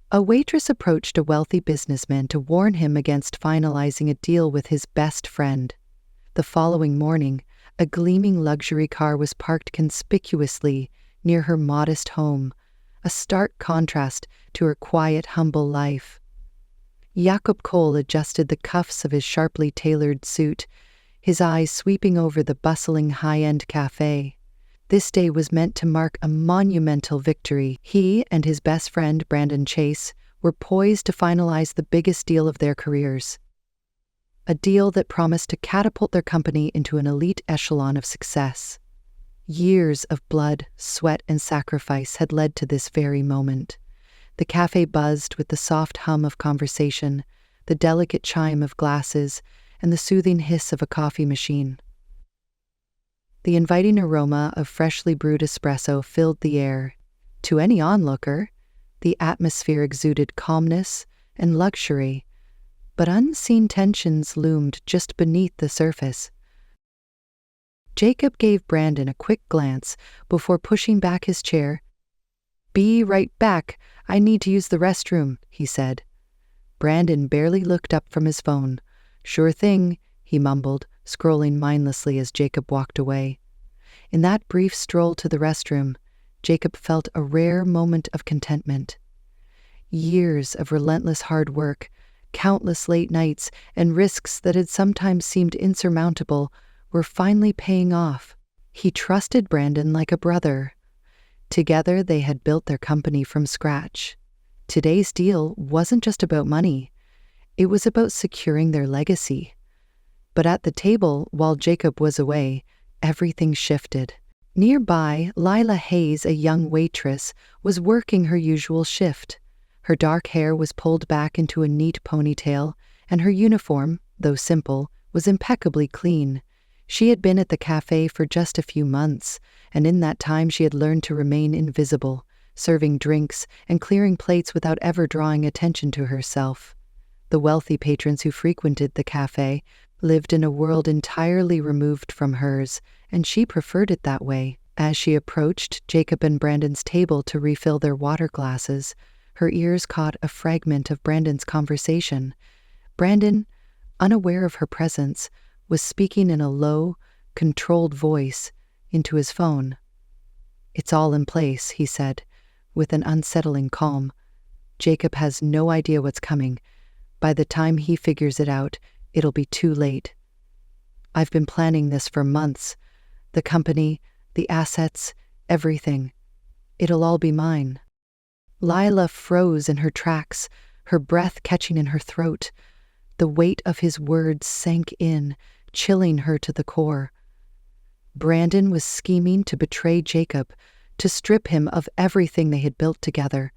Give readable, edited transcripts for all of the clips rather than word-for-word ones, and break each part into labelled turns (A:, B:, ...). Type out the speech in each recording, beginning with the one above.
A: A waitress approached a wealthy businessman to warn him against finalizing a deal with his best friend. The following morning, a gleaming luxury car was parked conspicuously near her modest home, a stark contrast to her quiet, humble life. Jakob Cole adjusted the cuffs of his sharply tailored suit, his eyes sweeping over the bustling high-end cafe. This day was meant to mark a monumental victory. He and his best friend, Brandon Chase, were poised to finalize the biggest deal of their careers. A deal that promised to catapult their company into an elite echelon of success. Years of blood, sweat, and sacrifice had led to this very moment. The cafe buzzed with the soft hum of conversation, the delicate chime of glasses, and the soothing hiss of a coffee machine. The inviting aroma of freshly brewed espresso filled the air. To any onlooker, the atmosphere exuded calmness and luxury, but unseen tensions loomed just beneath the surface. Jacob gave Brandon a quick glance before pushing back his chair. "Be right back. I need to use the restroom," he said. Brandon barely looked up from his phone. "Sure thing," he mumbled, scrolling mindlessly as Jacob walked away. In that brief stroll to the restroom, Jacob felt a rare moment of contentment. Years of relentless hard work, countless late nights, and risks that had sometimes seemed insurmountable were finally paying off. He trusted Brandon like a brother. Together they had built their company from scratch. Today's deal wasn't just about money. It was about securing their legacy. But at the table, while Jacob was away, everything shifted. Nearby, Lila Hayes, a young waitress, was working her usual shift. Her dark hair was pulled back into a neat ponytail, and her uniform, though simple, was impeccably clean. She had been at the cafe for just a few months, and in that time she had learned to remain invisible, serving drinks and clearing plates without ever drawing attention to herself. The wealthy patrons who frequented the cafe lived in a world entirely removed from hers, and she preferred it that way. As she approached Jacob and Brandon's table to refill their water glasses, her ears caught a fragment of Brandon's conversation. Brandon, unaware of her presence, was speaking in a low, controlled voice into his phone. "It's all in place," he said, with an unsettling calm. "Jacob has no idea what's coming. By the time he figures it out, it'll be too late. I've been planning this for months. The company, the assets, everything. It'll all be mine." Lila froze in her tracks, her breath catching in her throat. The weight of his words sank in, chilling her to the core. Brandon was scheming to betray Jacob, to strip him of everything they had built together.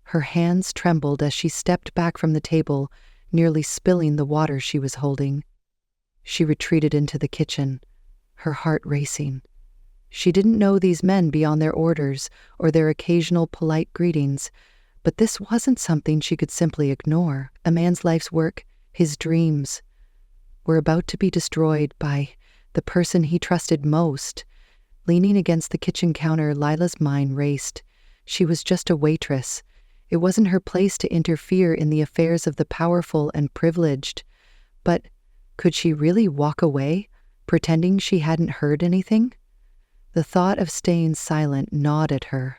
A: Her hands trembled as she stepped back from the table, nearly spilling the water she was holding. She retreated into the kitchen, her heart racing. She didn't know these men beyond their orders or their occasional polite greetings, but this wasn't something she could simply ignore. A man's life's work, his dreams, were about to be destroyed by the person he trusted most. Leaning against the kitchen counter, Lila's mind raced. She was just a waitress. It wasn't her place to interfere in the affairs of the powerful and privileged. But could she really walk away, pretending she hadn't heard anything? The thought of staying silent gnawed at her.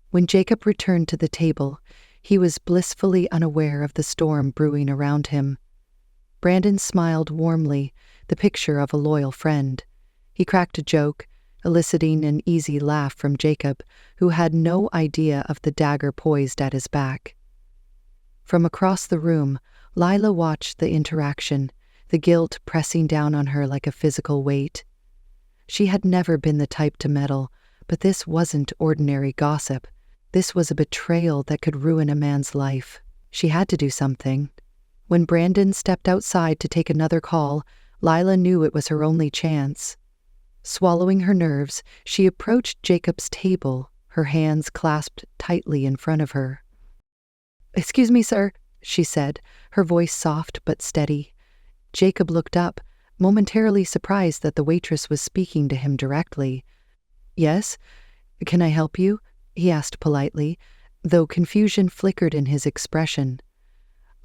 A: When Jacob returned to the table, he was blissfully unaware of the storm brewing around him. Brandon smiled warmly, the picture of a loyal friend. He cracked a joke, eliciting an easy laugh from Jacob, who had no idea of the dagger poised at his back. From across the room, Lila watched the interaction, the guilt pressing down on her like a physical weight. She had never been the type to meddle, but this wasn't ordinary gossip. This was a betrayal that could ruin a man's life. She had to do something. When Brandon stepped outside to take another call, Lila knew it was her only chance. Swallowing her nerves, she approached Jacob's table, her hands clasped tightly in front of her. "Excuse me, sir," she said, her voice soft but steady. Jacob looked up, momentarily surprised that the waitress was speaking to him directly. "Yes? Can I help you?" he asked politely. though confusion flickered in his expression.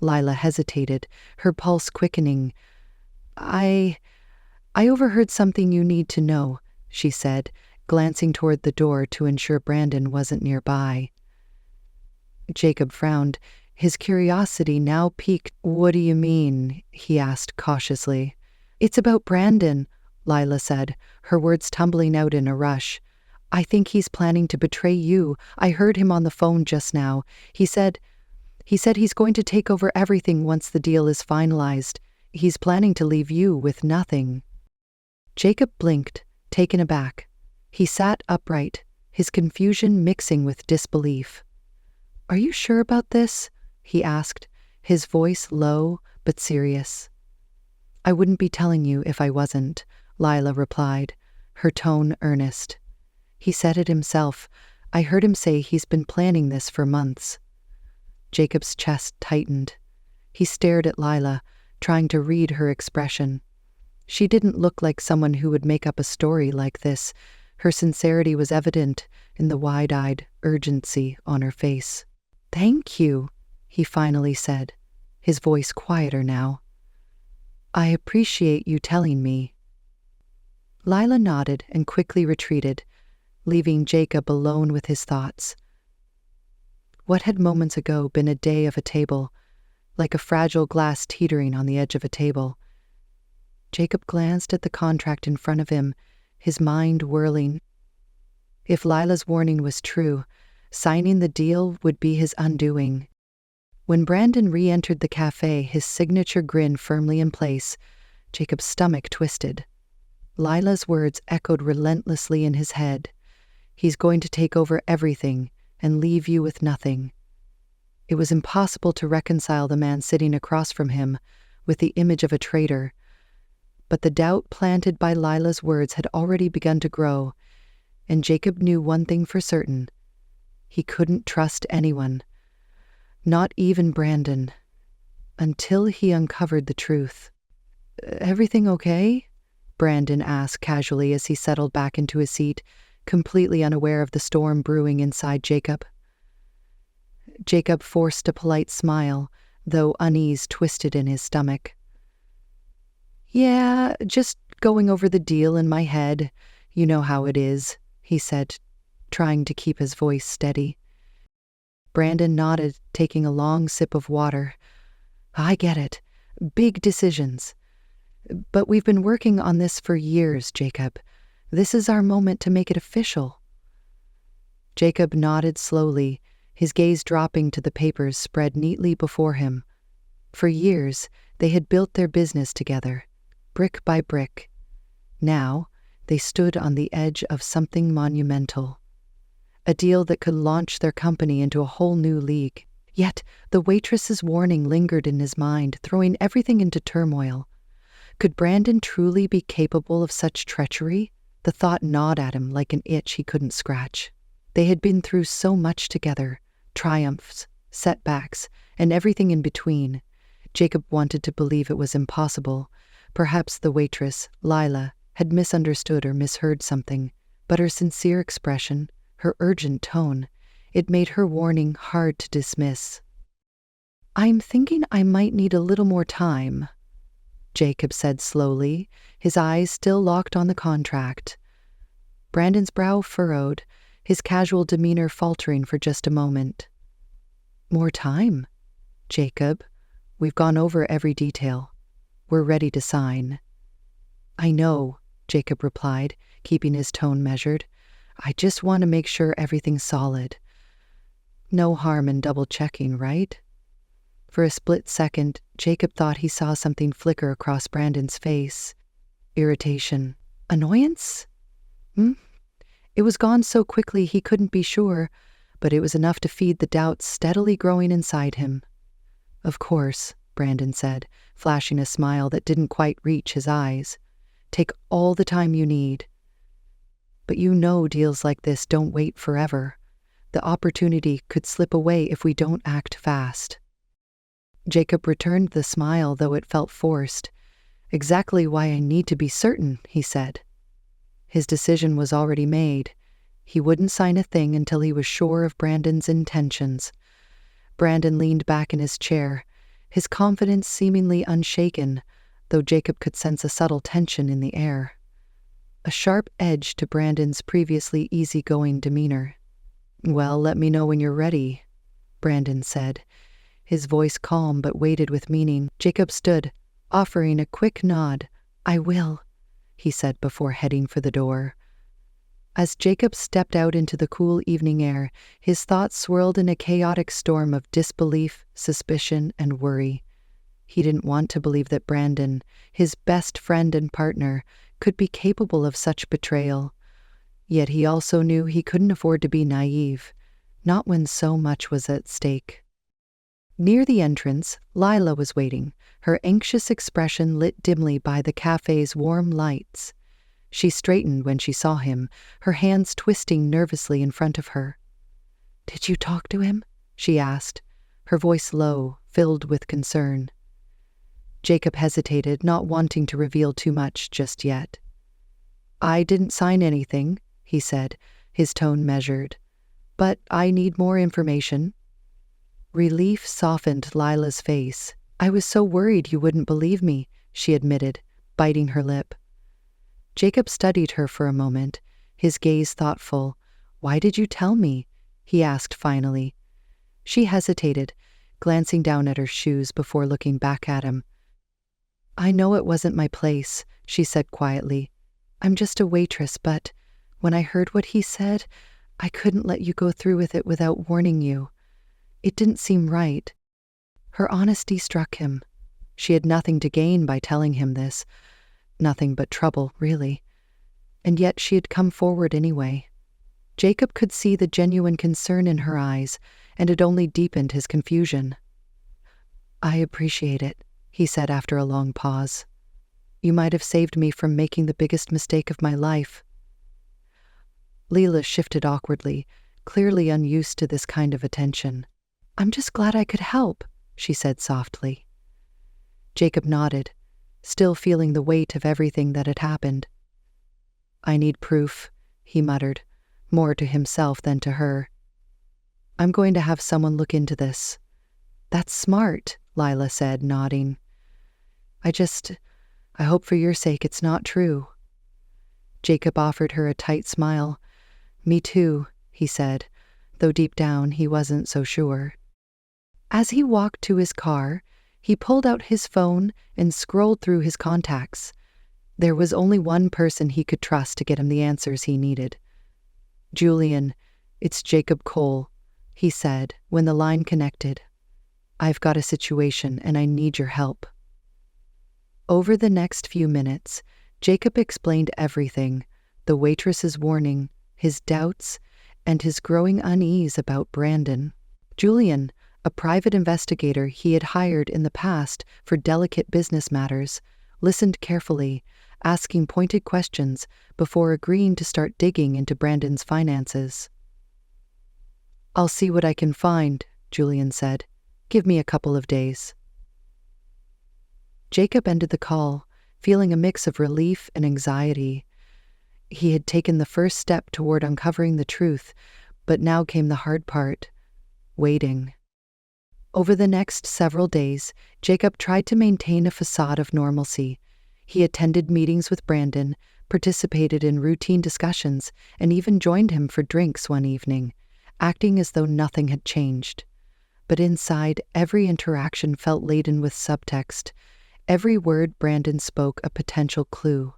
A: Lila hesitated, her pulse quickening. I overheard something you need to know, she said, glancing toward the door to ensure Brandon wasn't nearby. Jacob frowned, his curiosity now piqued. What do you mean? He asked cautiously. It's about Brandon, Lila said, her words tumbling out in a rush. I think he's planning to betray you. I heard him on the phone just now. He said he's going to take over everything once the deal is finalized. He's planning to leave you with nothing. Jacob blinked, taken aback. He sat upright, his confusion mixing with disbelief. Are you sure about this? He asked, his voice low but serious. I wouldn't be telling you if I wasn't, Lila replied, her tone earnest. He said it himself. I heard him say he's been planning this for months. Jacob's chest tightened. He stared at Lila, trying to read her expression. She didn't look like someone who would make up a story like this. Her sincerity was evident in the wide-eyed urgency on her face. Thank you, he finally said, his voice quieter now. I appreciate you telling me. Lila nodded and quickly retreated, leaving Jacob alone with his thoughts. What had moments ago been a day of a table, like a fragile glass teetering on the edge of a table? Jacob glanced at the contract in front of him, his mind whirling. If Lila's warning was true, signing the deal would be his undoing. When Brandon re-entered the cafe, his signature grin firmly in place, Jacob's stomach twisted. Lila's words echoed relentlessly in his head. He's going to take over everything and leave you with nothing. It was impossible to reconcile the man sitting across from him with the image of a traitor. But the doubt planted by Lila's words had already begun to grow, and Jacob knew one thing for certain. He couldn't trust anyone, not even Brandon, until he uncovered the truth. Everything okay? Brandon asked casually as he settled back into his seat, completely unaware of the storm brewing inside Jacob. Jacob forced a polite smile, though unease twisted in his stomach. Yeah, just going over the deal in my head. You know how it is, he said, trying to keep his voice steady. Brandon nodded, taking a long sip of water. I get it. Big decisions. But we've been working on this for years, Jacob. This is our moment to make it official. Jacob nodded slowly, his gaze dropping to the papers spread neatly before him. For years, they had built their business together, brick by brick. Now, they stood on the edge of something monumental. A deal that could launch their company into a whole new league. Yet, the waitress's warning lingered in his mind, throwing everything into turmoil. Could Brandon truly be capable of such treachery? The thought gnawed at him like an itch he couldn't scratch. They had been through so much together, triumphs, setbacks, and everything in between. Jacob wanted to believe it was impossible. Perhaps the waitress, Lila, had misunderstood or misheard something, but her sincere expression, her urgent tone, it made her warning hard to dismiss. I'm thinking I might need a little more time, Jacob said slowly, his eyes still locked on the contract. Brandon's brow furrowed, his casual demeanor faltering for just a moment. More time? Jacob, we've gone over every detail. We're ready to sign. I know, Jacob replied, keeping his tone measured. I just want to make sure everything's solid. No harm in double-checking, right? For a split second, Jacob thought he saw something flicker across Brandon's face. Irritation. Annoyance? It was gone so quickly he couldn't be sure, but it was enough to feed the doubts steadily growing inside him. Of course, Brandon said, flashing a smile that didn't quite reach his eyes. Take all the time you need. But you know deals like this don't wait forever. The opportunity could slip away if we don't act fast. Jacob returned the smile, though it felt forced. Exactly why I need to be certain, he said. His decision was already made. He wouldn't sign a thing until he was sure of Brandon's intentions. Brandon leaned back in his chair, his confidence seemingly unshaken, though Jacob could sense a subtle tension in the air. A sharp edge to Brandon's previously easygoing demeanor. "Well, let me know when you're ready," Brandon said, his voice calm but weighted with meaning. Jacob stood, offering a quick nod. "I will," he said before heading for the door. As Jacob stepped out into the cool evening air, his thoughts swirled in a chaotic storm of disbelief, suspicion, and worry. He didn't want to believe that Brandon, his best friend and partner, could be capable of such betrayal. Yet he also knew he couldn't afford to be naive, not when so much was at stake. Near the entrance, Lila was waiting, her anxious expression lit dimly by the cafe's warm lights. She straightened when she saw him, her hands twisting nervously in front of her. "Did you talk to him?" she asked, her voice low, filled with concern. Jacob hesitated, not wanting to reveal too much just yet. "I didn't sign anything," he said, his tone measured. "But I need more information." Relief softened Lila's face. "I was so worried you wouldn't believe me," she admitted, biting her lip. Jacob studied her for a moment, his gaze thoughtful. "Why did you tell me?" he asked finally. She hesitated, glancing down at her shoes before looking back at him. "I know it wasn't my place," she said quietly. "I'm just a waitress, but when I heard what he said, I couldn't let you go through with it without warning you. It didn't seem right." Her honesty struck him. She had nothing to gain by telling him this. Nothing but trouble, really. And yet she had come forward anyway. Jacob could see the genuine concern in her eyes, and it only deepened his confusion. "I appreciate it," he said after a long pause. "You might have saved me from making the biggest mistake of my life." Lila shifted awkwardly, clearly unused to this kind of attention. "I'm just glad I could help," she said softly. Jacob nodded, still feeling the weight of everything that had happened. "I need proof," he muttered, more to himself than to her. "I'm going to have someone look into this." "That's smart," Lila said, nodding. I hope for your sake it's not true." Jacob offered her a tight smile. "Me too," he said, though deep down he wasn't so sure. As he walked to his car, he pulled out his phone and scrolled through his contacts. There was only one person he could trust to get him the answers he needed. "Julian, it's Jacob Cole," he said when the line connected. "I've got a situation and I need your help." Over the next few minutes, Jacob explained everything: the waitress's warning, his doubts, and his growing unease about Brandon. Julian, a private investigator he had hired in the past for delicate business matters, listened carefully, asking pointed questions before agreeing to start digging into Brandon's finances. "I'll see what I can find," Julian said. "Give me a couple of days." Jacob ended the call, feeling a mix of relief and anxiety. He had taken the first step toward uncovering the truth, but now came the hard part: waiting. Over the next several days, Jacob tried to maintain a facade of normalcy. He attended meetings with Brandon, participated in routine discussions, and even joined him for drinks one evening, acting as though nothing had changed. But inside, every interaction felt laden with subtext, every word Brandon spoke a potential clue.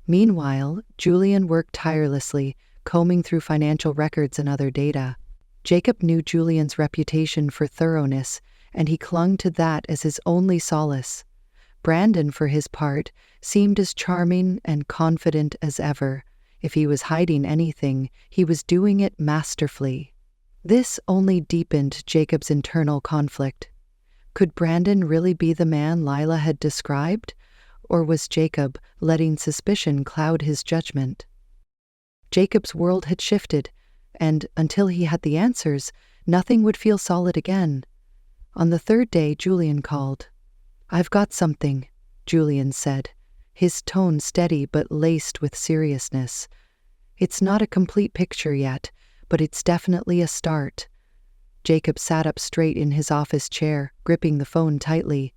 A: Meanwhile, Julian worked tirelessly, combing through financial records and other data. Jacob knew Julian's reputation for thoroughness, and he clung to that as his only solace. Brandon, for his part, seemed as charming and confident as ever. If he was hiding anything, he was doing it masterfully. This only deepened Jacob's internal conflict. Could Brandon really be the man Lila had described? Or was Jacob letting suspicion cloud his judgment? Jacob's world had shifted, and until he had the answers, nothing would feel solid again. On the third day, Julian called. "I've got something," Julian said, his tone steady but laced with seriousness. It's not a complete picture yet, but it's definitely a start. Jacob sat up straight in his office chair, gripping the phone tightly.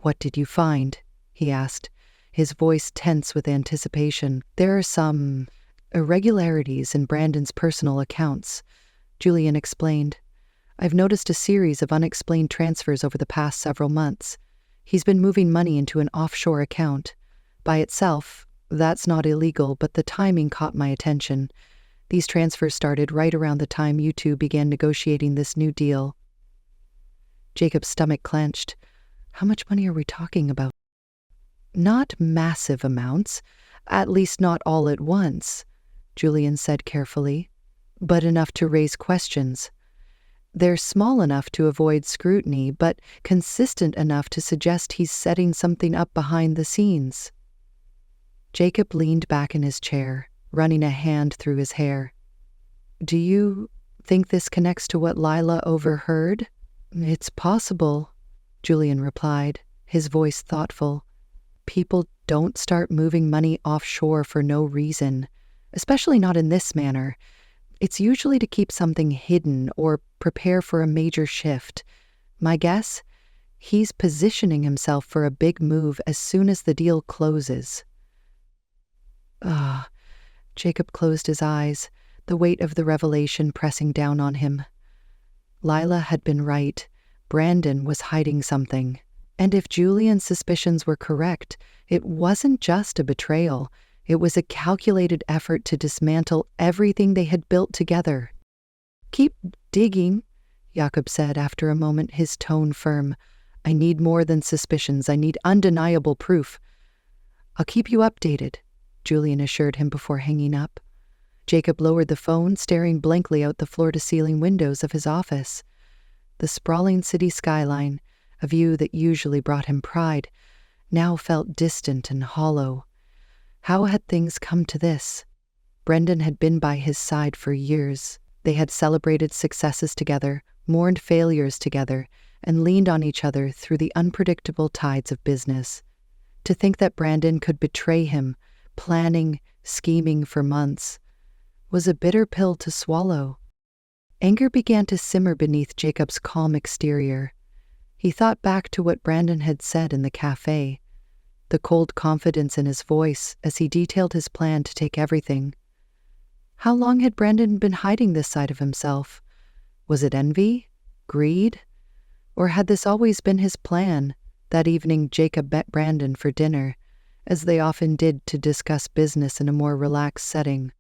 A: "What did you find?" he asked, his voice tense with anticipation. "There are some irregularities in Brandon's personal accounts," Julian explained. "I've noticed a series of unexplained transfers over the past several months. He's been moving money into an offshore account. By itself, that's not illegal, but the timing caught my attention. These transfers started right around the time you two began negotiating this new deal." Jacob's stomach clenched. "How much money are we talking about?" "Not massive amounts, at least not all at once," Julian said carefully, "but enough to raise questions. They're small enough to avoid scrutiny, but consistent enough to suggest he's setting something up behind the scenes." Jacob leaned back in his chair, running a hand through his hair. "Do you think this connects to what Lila overheard?" "It's possible," Julian replied, his voice thoughtful. "People don't start moving money offshore for no reason, especially not in this manner. It's usually to keep something hidden or prepare for a major shift. My guess? He's positioning himself for a big move as soon as the deal closes." Jacob closed his eyes, the weight of the revelation pressing down on him. Lila had been right. Brandon was hiding something. And if Julian's suspicions were correct, it wasn't just a betrayal. It was a calculated effort to dismantle everything they had built together. "Keep digging," Jacob said after a moment, his tone firm. "I need more than suspicions. I need undeniable proof." "I'll keep you updated," Julian assured him before hanging up. Jacob lowered the phone, staring blankly out the floor-to-ceiling windows of his office. The sprawling city skyline, a view that usually brought him pride, now felt distant and hollow. How had things come to this? Brendan had been by his side for years. They had celebrated successes together, mourned failures together, and leaned on each other through the unpredictable tides of business. To think that Brandon could betray him, planning, scheming for months, was a bitter pill to swallow. Anger began to simmer beneath Jacob's calm exterior. He thought back to what Brandon had said in the cafe, the cold confidence in his voice as he detailed his plan to take everything. How long had Brandon been hiding this side of himself? Was it envy? Greed? Or had this always been his plan? That evening Jacob met Brandon for dinner, as they often did to discuss business in a more relaxed setting.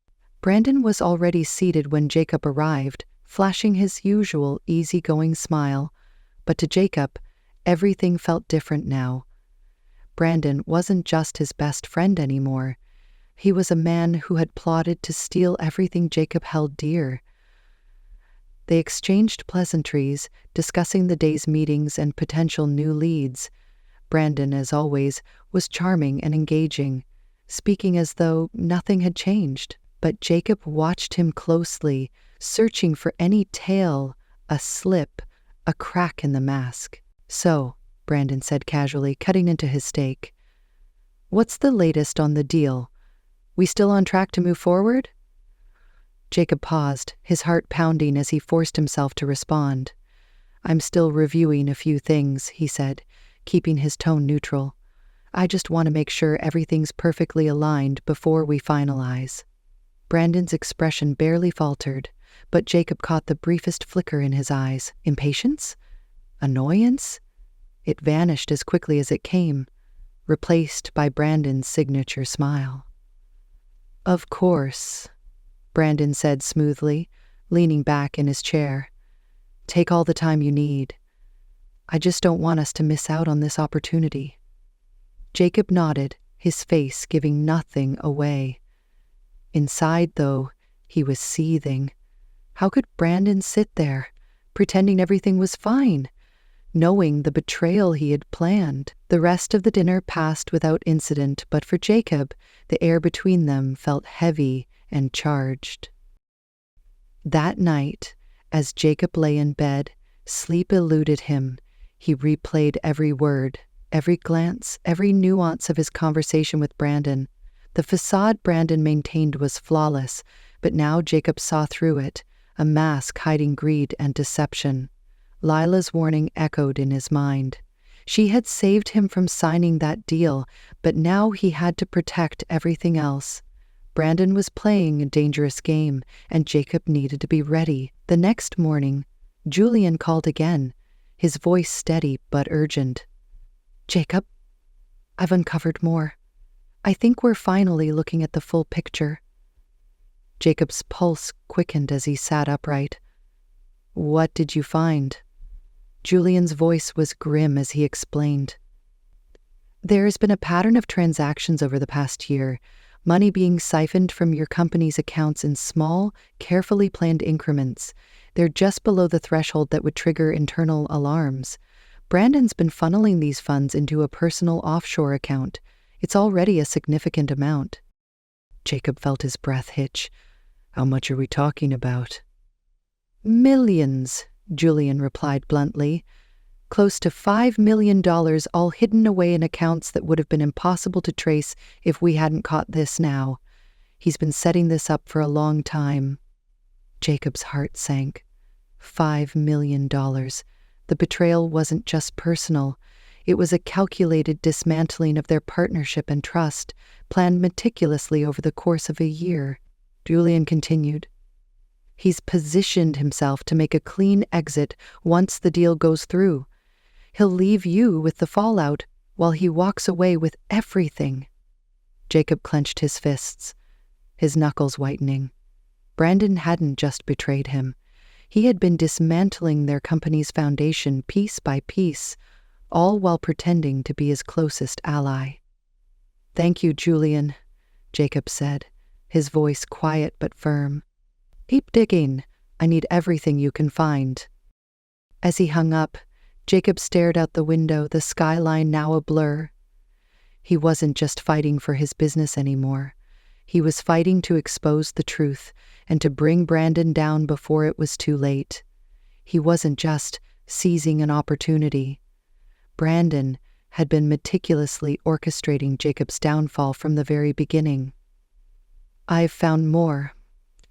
A: Brandon was already seated when Jacob arrived, flashing his usual easygoing smile. But to Jacob, everything felt different now. Brandon wasn't just his best friend anymore. He was a man who had plotted to steal everything Jacob held dear. They exchanged pleasantries, discussing the day's meetings and potential new leads. Brandon, as always, was charming and engaging, speaking as though nothing had changed. But Jacob watched him closely, searching for any tail, a slip, a crack in the mask. "So," Brandon said casually, cutting into his steak, "what's the latest on the deal? We still on track to move forward?" Jacob paused, his heart pounding as he forced himself to respond. "I'm still reviewing a few things," he said, keeping his tone neutral. "I just want to make sure everything's perfectly aligned before we finalize." Brandon's expression barely faltered, but Jacob caught the briefest flicker in his eyes. Impatience? Annoyance? It vanished as quickly as it came, replaced by Brandon's signature smile. "Of course," Brandon said smoothly, leaning back in his chair. "Take all the time you need. I just don't want us to miss out on this opportunity." Jacob nodded, his face giving nothing away. Inside, though, he was seething. How could Brandon sit there, pretending everything was fine, knowing the betrayal he had planned? The rest of the dinner passed without incident, but for Jacob, the air between them felt heavy and charged. That night, as Jacob lay in bed, sleep eluded him. He replayed every word, every glance, every nuance of his conversation with Brandon. The facade Brandon maintained was flawless, but now Jacob saw through it, a mask hiding greed and deception. Lila's warning echoed in his mind. She had saved him from signing that deal, but now he had to protect everything else. Brandon was playing a dangerous game, and Jacob needed to be ready. The next morning, Julian called again, his voice steady but urgent. "Jacob, I've uncovered more. I think we're finally looking at the full picture." Jacob's pulse quickened as he sat upright. "What did you find?" Julian's voice was grim as he explained. "There's been a pattern of transactions over the past year, money being siphoned from your company's accounts in small, carefully planned increments. They're just below the threshold that would trigger internal alarms. Brandon's been funneling these funds into a personal offshore account. It's already a significant amount." Jacob felt his breath hitch. "How much are we talking about?" "Millions," Julian replied bluntly. "Close to $5 million, all hidden away in accounts that would have been impossible to trace if we hadn't caught this now. He's been setting this up for a long time." Jacob's heart sank. $5 million. The betrayal wasn't just personal. It was a calculated dismantling of their partnership and trust, planned meticulously over the course of a year. Julian continued. "He's positioned himself to make a clean exit once the deal goes through. He'll leave you with the fallout while he walks away with everything." Jacob clenched his fists, his knuckles whitening. Brandon hadn't just betrayed him. He had been dismantling their company's foundation piece by piece, all while pretending to be his closest ally. "Thank you, Julian," Jacob said, his voice quiet but firm. "Keep digging. I need everything you can find." As he hung up, Jacob stared out the window, the skyline now a blur. He wasn't just fighting for his business anymore. He was fighting to expose the truth and to bring Brandon down before it was too late. He wasn't just seizing an opportunity. Brandon had been meticulously orchestrating Jacob's downfall from the very beginning. "I've found more,"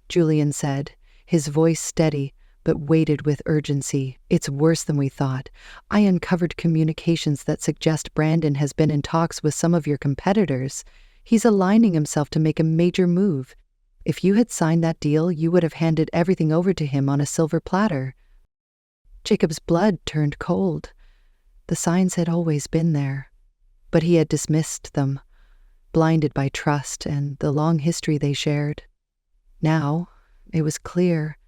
A: Julian said, his voice steady but weighted with urgency. "It's worse than we thought. I uncovered communications that suggest Brandon has been in talks with some of your competitors. He's aligning himself to make a major move. If you had signed that deal, you would have handed everything over to him on a silver platter." Jacob's blood turned cold. The signs had always been there, but he had dismissed them, blinded by trust and the long history they shared. Now, it was clear.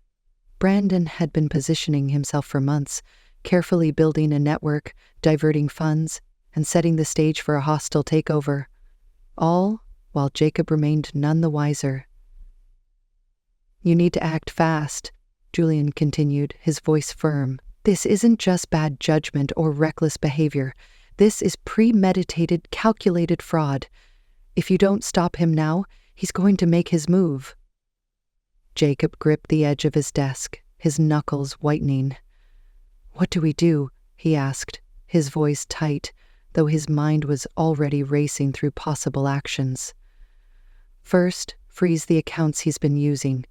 A: Brandon had been positioning himself for months, carefully building a network, diverting funds, and setting the stage for a hostile takeover. All while Jacob remained none the wiser. "You need to act fast," Julian continued, his voice firm. "This isn't just bad judgment or reckless behavior. This is premeditated, calculated fraud. If you don't stop him now, he's going to make his move." Jacob gripped the edge of his desk, his knuckles whitening. "What do we do?" he asked, his voice tight, though his mind was already racing through possible actions. "First, freeze the accounts he's been using,"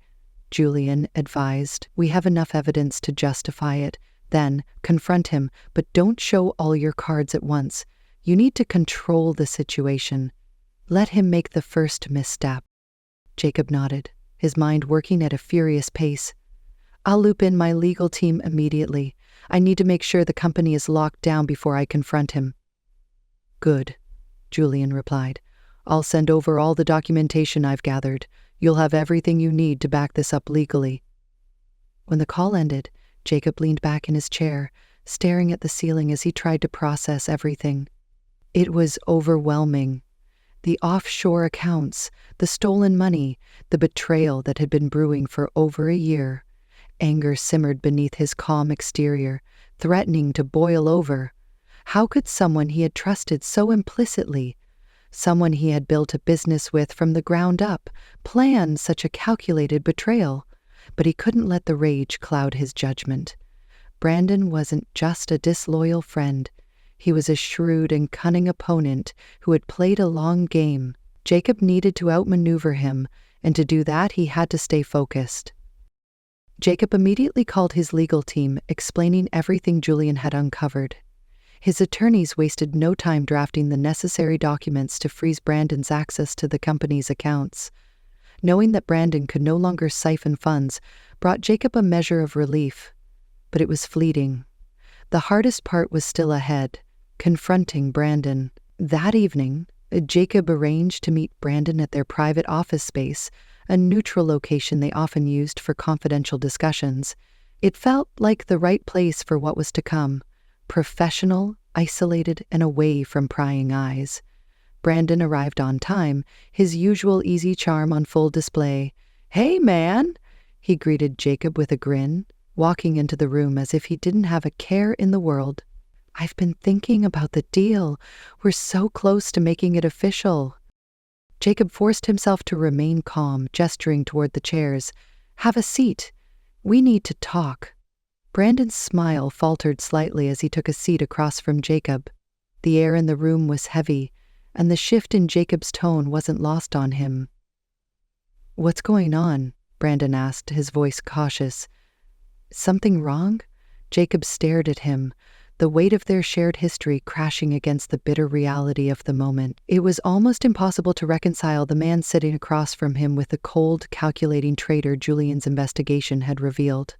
A: Julian advised. "We have enough evidence to justify it. Then, confront him, but don't show all your cards at once. You need to control the situation. Let him make the first misstep." Jacob nodded, his mind working at a furious pace. "I'll loop in my legal team immediately. I need to make sure the company is locked down before I confront him." "Good," Julian replied. "I'll send over all the documentation I've gathered. You'll have everything you need to back this up legally." When the call ended, Jacob leaned back in his chair, staring at the ceiling as he tried to process everything. It was overwhelming. The offshore accounts, the stolen money, the betrayal that had been brewing for over a year. Anger simmered beneath his calm exterior, threatening to boil over. How could someone he had trusted so implicitly, someone he had built a business with from the ground up, plan such a calculated betrayal? But he couldn't let the rage cloud his judgment. Brandon wasn't just a disloyal friend. He was a shrewd and cunning opponent who had played a long game, Jacob needed to outmaneuver him, and to do that he had to stay focused. Jacob immediately called his legal team, explaining everything Julian had uncovered. His attorneys wasted no time drafting the necessary documents to freeze Brandon's access to the company's accounts. Knowing that Brandon could no longer siphon funds brought Jacob a measure of relief, but it was fleeting. The hardest part was still ahead, confronting Brandon. That evening, Jacob arranged to meet Brandon at their private office space, a neutral location they often used for confidential discussions. It felt like the right place for what was to come, professional, isolated, and away from prying eyes. Brandon arrived on time, his usual easy charm on full display. "Hey, man!" he greeted Jacob with a grin, walking into the room as if he didn't have a care in the world. "I've been thinking about the deal. We're so close to making it official." Jacob forced himself to remain calm, gesturing toward the chairs. "Have a seat. We need to talk." Brandon's smile faltered slightly as he took a seat across from Jacob. The air in the room was heavy, and the shift in Jacob's tone wasn't lost on him. "What's going on?" Brandon asked, his voice cautious. "Something wrong?" Jacob stared at him, the weight of their shared history crashing against the bitter reality of the moment. It was almost impossible to reconcile the man sitting across from him with the cold, calculating traitor Julian's investigation had revealed.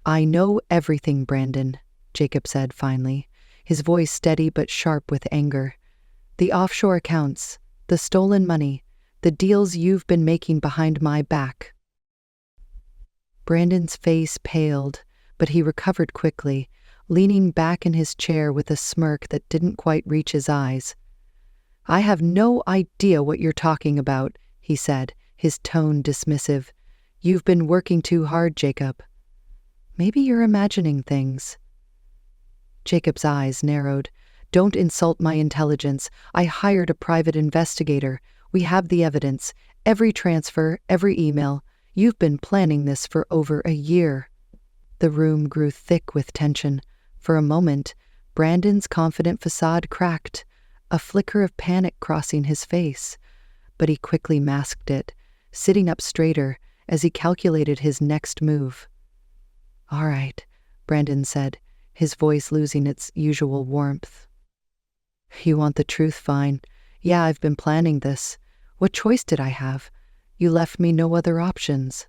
A: "I know everything, Brandon," Jacob said finally, his voice steady but sharp with anger. "The offshore accounts, the stolen money, the deals you've been making behind my back." Brandon's face paled, but he recovered quickly, leaning back in his chair with a smirk that didn't quite reach his eyes. "I have no idea what you're talking about," he said, his tone dismissive. "You've been working too hard, Jacob." "Maybe you're imagining things." Jacob's eyes narrowed. "Don't insult my intelligence. I hired a private investigator. We have the evidence. Every transfer, every email. You've been planning this for over a year." The room grew thick with tension. For a moment, Brandon's confident facade cracked, a flicker of panic crossing his face. But he quickly masked it, sitting up straighter as he calculated his next move. "All right," Brandon said, his voice losing its usual warmth. "You want the truth, fine. Yeah, I've been planning this. What choice did I have? You left me no other options."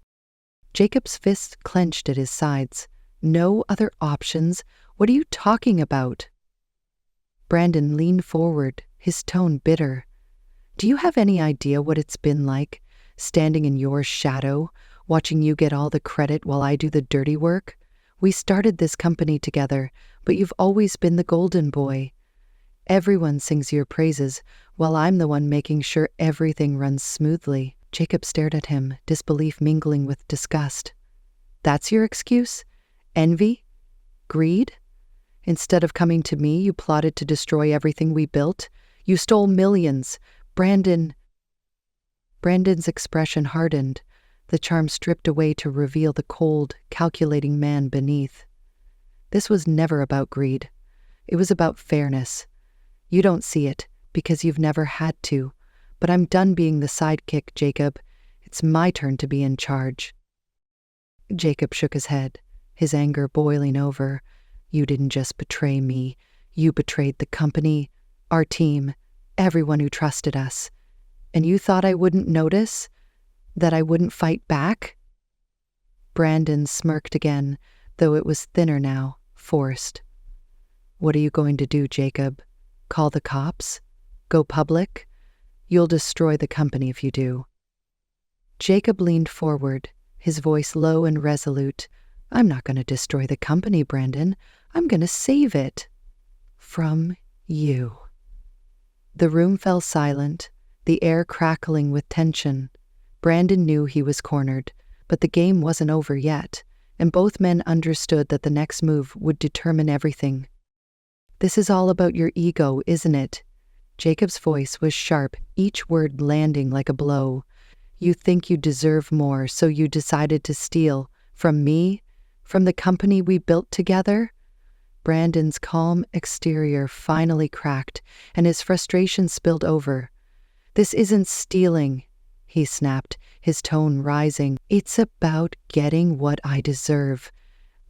A: Jacob's fists clenched at his sides. "No other options? What are you talking about?" Brandon leaned forward, his tone bitter. "Do you have any idea what it's been like, standing in your shadow, watching you get all the credit while I do the dirty work? We started this company together, but you've always been the golden boy. Everyone sings your praises, while I'm the one making sure everything runs smoothly." Jacob stared at him, disbelief mingling with disgust. "That's your excuse? Envy? Greed? Instead of coming to me, you plotted to destroy everything we built. You stole millions. Brandon's expression hardened, the charm stripped away to reveal the cold, calculating man beneath. This was never about greed. It was about fairness. You don't see it, because you've never had to. But I'm done being the sidekick, Jacob. It's my turn to be in charge." Jacob shook his head, his anger boiling over. "You didn't just betray me. You betrayed the company, our team, everyone who trusted us. And you thought I wouldn't notice? That I wouldn't fight back?" Brandon smirked again, though it was thinner now, forced. "What are you going to do, Jacob? Call the cops? Go public? You'll destroy the company if you do." Jacob leaned forward, his voice low and resolute. "I'm not going to destroy the company, Brandon. I'm going to save it. From you." The room fell silent, the air crackling with tension. Brandon knew he was cornered, but the game wasn't over yet, and both men understood that the next move would determine everything. "This is all about your ego, isn't it?" Jacob's voice was sharp, each word landing like a blow. "You think you deserve more, so you decided to steal from me? From the company we built together?" Brandon's calm exterior finally cracked, and his frustration spilled over. This isn't stealing, he snapped, his tone rising. It's about getting what I deserve.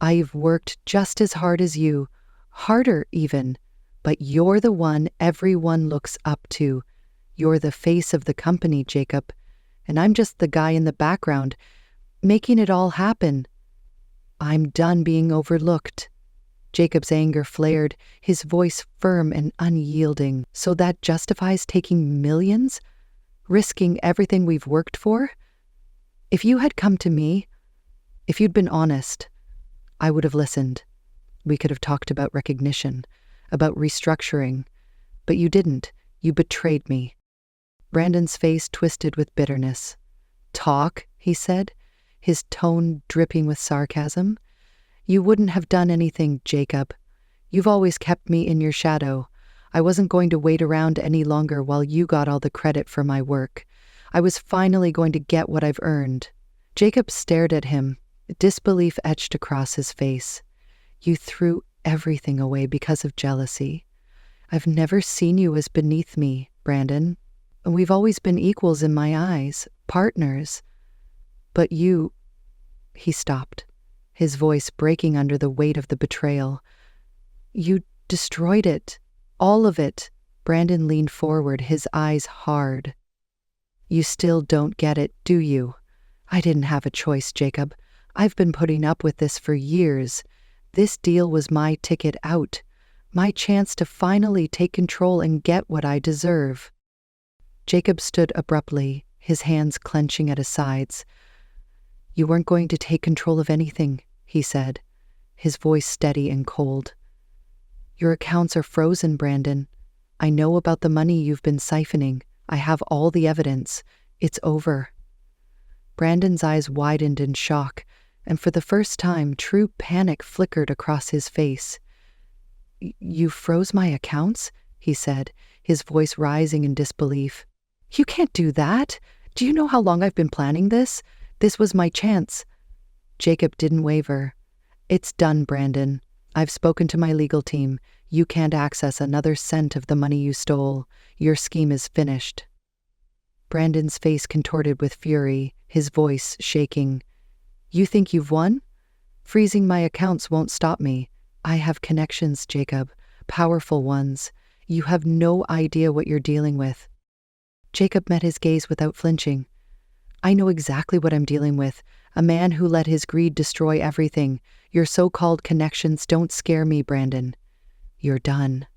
A: I've worked just as hard as you, harder even, but you're the one everyone looks up to. You're the face of the company, Jacob, and I'm just the guy in the background, making it all happen. I'm done being overlooked. Jacob's anger flared, his voice firm and unyielding. So that justifies taking millions? Risking everything we've worked for? If you had come to me, if you'd been honest, I would have listened. We could have talked about recognition, about restructuring, but you didn't. You betrayed me. Brandon's face twisted with bitterness. Talk, he said, his tone dripping with sarcasm. You wouldn't have done anything, Jacob. You've always kept me in your shadow. I wasn't going to wait around any longer while you got all the credit for my work. I was finally going to get what I've earned. Jacob stared at him, disbelief etched across his face. You threw everything away because of jealousy. I've never seen you as beneath me, Brandon. We've always been equals in my eyes, partners. But you... He stopped, his voice breaking under the weight of the betrayal. You destroyed it. All of it. Brandon leaned forward, his eyes hard. You still don't get it, do you? I didn't have a choice, Jacob. I've been putting up with this for years. This deal was my ticket out, my chance to finally take control and get what I deserve. Jacob stood abruptly, his hands clenching at his sides. You weren't going to take control of anything, he said, his voice steady and cold. Your accounts are frozen, Brandon. I know about the money you've been siphoning. I have all the evidence. It's over. Brandon's eyes widened in shock, and for the first time, true panic flickered across his face. You froze my accounts? He said, his voice rising in disbelief. You can't do that. Do you know how long I've been planning this? This was my chance. Jacob didn't waver. It's done, Brandon. I've spoken to my legal team. You can't access another cent of the money you stole. Your scheme is finished. Brandon's face contorted with fury, his voice shaking. You think you've won? Freezing my accounts won't stop me. I have connections, Jacob, powerful ones. You have no idea what you're dealing with. Jacob met his gaze without flinching. I know exactly what I'm dealing with. A man who let his greed destroy everything. Your so-called connections don't scare me, Brandon. You're done.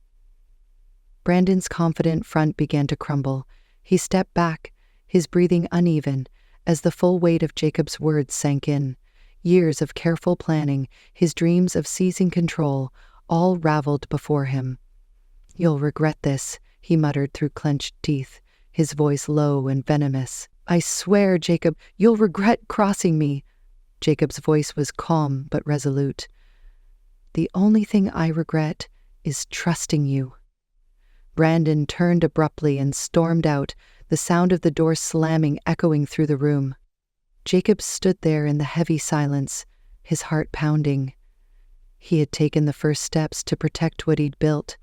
A: Brandon's confident front began to crumble. He stepped back, his breathing uneven, as the full weight of Jacob's words sank in. Years of careful planning, his dreams of seizing control, all raveled before him. You'll regret this, he muttered through clenched teeth, his voice low and venomous. I swear, Jacob, you'll regret crossing me. Jacob's voice was calm but resolute. The only thing I regret is trusting you. Brandon turned abruptly and stormed out, the sound of the door slamming echoing through the room. Jacob stood there in the heavy silence, his heart pounding. He had taken the first steps to protect what he'd built,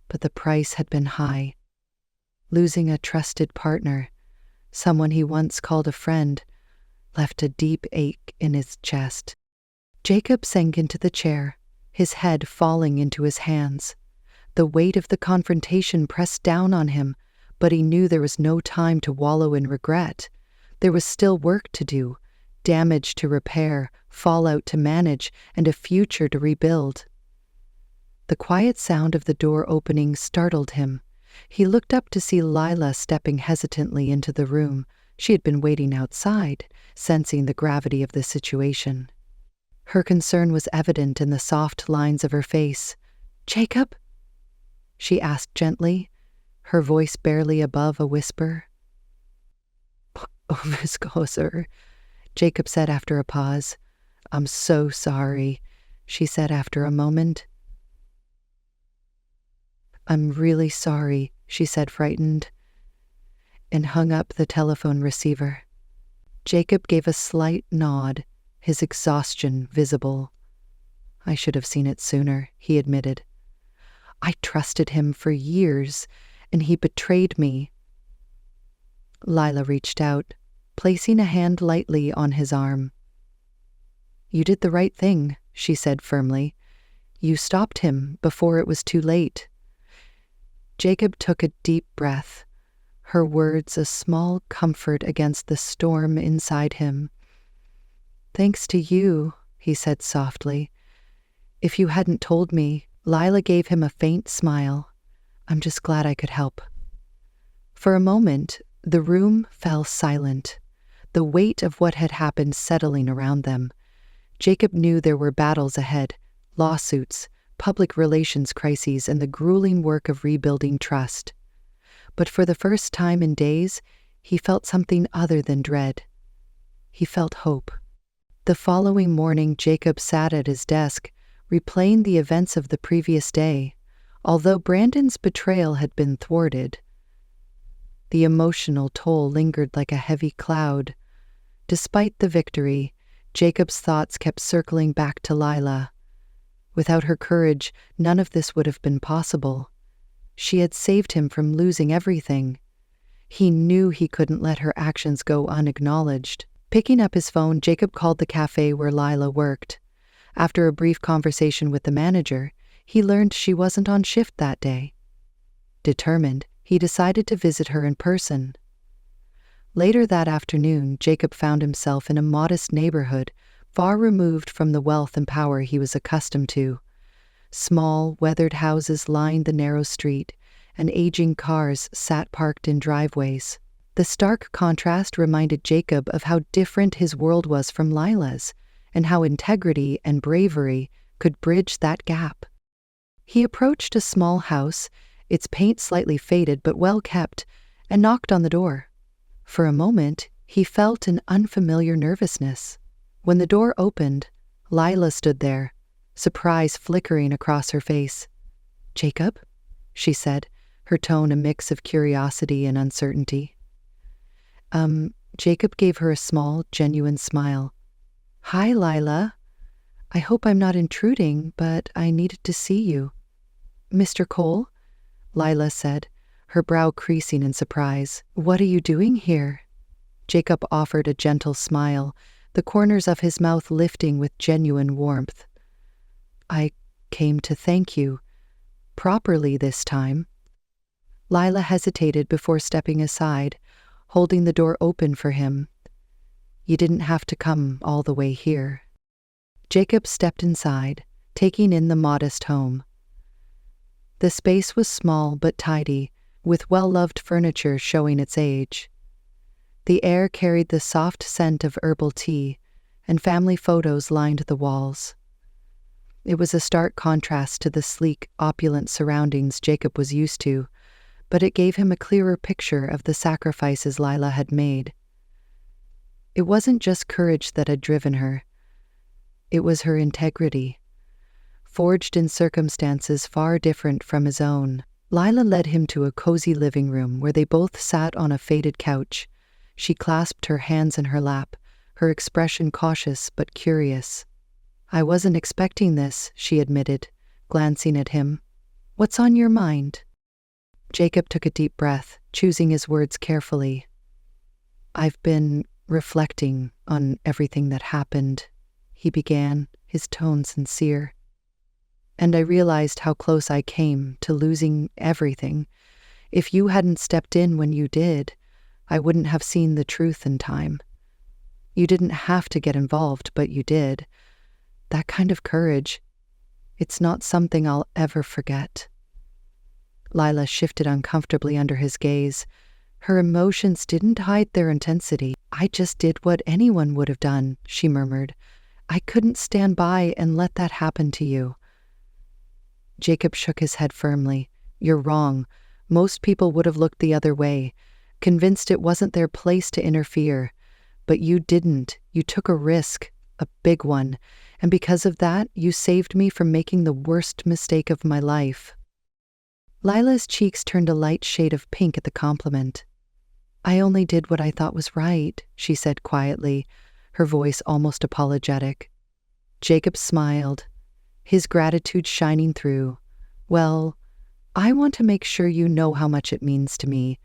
A: but the price had been high. Losing a trusted partner, someone he once called a friend, left a deep ache in his chest. Jacob sank into the chair, his head falling into his hands. The weight of the confrontation pressed down on him, but he knew there was no time to wallow in regret. There was still work to do, damage to repair, fallout to manage, and a future to rebuild. The quiet sound of the door opening startled him. He looked up to see Lila stepping hesitantly into the room. She had been waiting outside, sensing the gravity of the situation. Her concern was evident in the soft lines of her face. "Jacob?" she asked gently, her voice barely above a whisper. "Oh, Miss Gosser," Jacob said after a pause. "I'm so sorry," she said after a moment. "I'm really sorry," she said, frightened, and hung up the telephone receiver. Jacob gave a slight nod, his exhaustion visible. "I should have seen it sooner," he admitted. "I trusted him for years, and he betrayed me." Lila reached out, placing a hand lightly on his arm. "You did the right thing," she said firmly. "You stopped him before it was too late." Jacob took a deep breath, her words a small comfort against the storm inside him. "Thanks to you," he said softly. "If you hadn't told me," Lila gave him a faint smile. "I'm just glad I could help." For a moment, the room fell silent, the weight of what had happened settling around them. Jacob knew there were battles ahead, lawsuits, public relations crises, and the grueling work of rebuilding trust. But for the first time in days, he felt something other than dread. He felt hope. The following morning, Jacob sat at his desk, replaying the events of the previous day. Although Brandon's betrayal had been thwarted, the emotional toll lingered like a heavy cloud. Despite the victory, Jacob's thoughts kept circling back to Lila. Without her courage, none of this would have been possible. She had saved him from losing everything. He knew he couldn't let her actions go unacknowledged. Picking up his phone, Jacob called the cafe where Lila worked. After a brief conversation with the manager, he learned she wasn't on shift that day. Determined, he decided to visit her in person. Later that afternoon, Jacob found himself in a modest neighborhood, far removed from the wealth and power he was accustomed to. Small, weathered houses lined the narrow street, and aging cars sat parked in driveways. The stark contrast reminded Jacob of how different his world was from Lila's, and how integrity and bravery could bridge that gap. He approached a small house, its paint slightly faded but well kept, and knocked on the door. For a moment, he felt an unfamiliar nervousness. When the door opened, Lila stood there, surprise flickering across her face. "Jacob?" she said, her tone a mix of curiosity and uncertainty. Jacob gave her a small, genuine smile. "Hi, Lila. I hope I'm not intruding, but I needed to see you." "Mr. Cole?" Lila said, her brow creasing in surprise. "What are you doing here?" Jacob offered a gentle smile, the corners of his mouth lifting with genuine warmth. "I came to thank you. Properly this time." Lila hesitated before stepping aside, holding the door open for him. "You didn't have to come all the way here." Jacob stepped inside, taking in the modest home. The space was small but tidy, with well-loved furniture showing its age. The air carried the soft scent of herbal tea, and family photos lined the walls. It was a stark contrast to the sleek, opulent surroundings Jacob was used to, but it gave him a clearer picture of the sacrifices Lila had made. It wasn't just courage that had driven her. It was her integrity, forged in circumstances far different from his own. Lila led him to a cozy living room where they both sat on a faded couch. She clasped her hands in her lap, her expression cautious but curious. "I wasn't expecting this," she admitted, glancing at him. "What's on your mind?" Jacob took a deep breath, choosing his words carefully. "I've been reflecting on everything that happened," he began, his tone sincere. "And I realized how close I came to losing everything. If you hadn't stepped in when you did, I wouldn't have seen the truth in time. You didn't have to get involved, but you did. That kind of courage, it's not something I'll ever forget." Lila shifted uncomfortably under his gaze. Her emotions didn't hide their intensity. "I just did what anyone would have done," she murmured. "I couldn't stand by and let that happen to you." Jacob shook his head firmly. "You're wrong. Most people would have looked the other way, convinced it wasn't their place to interfere. But you didn't. You took a risk, a big one, and because of that, you saved me from making the worst mistake of my life." Lila's cheeks turned a light shade of pink at the compliment. "I only did what I thought was right," she said quietly, her voice almost apologetic. Jacob smiled, his gratitude shining through. "Well, I want to make sure you know how much it means to me.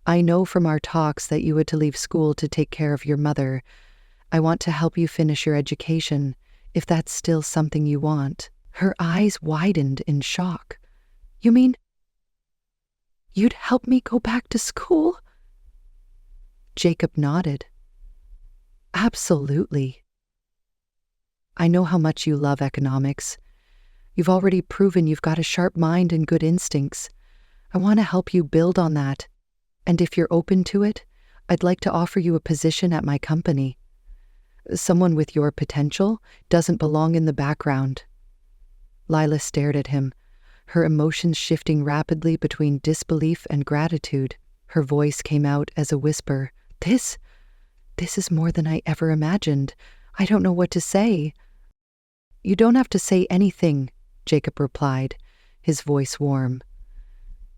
A: I know from our talks that you had to leave school to take care of your mother. I want to help you finish your education, if that's still something you want." Her eyes widened in shock. "You mean you'd help me go back to school?" Jacob nodded. "Absolutely. I know how much you love economics. You've already proven you've got a sharp mind and good instincts. I want to help you build on that. And if you're open to it, I'd like to offer you a position at my company. Someone with your potential doesn't belong in the background." Lila stared at him, her emotions shifting rapidly between disbelief and gratitude. Her voice came out as a whisper. This is more than I ever imagined. I don't know what to say." "You don't have to say anything," Jacob replied, his voice warm.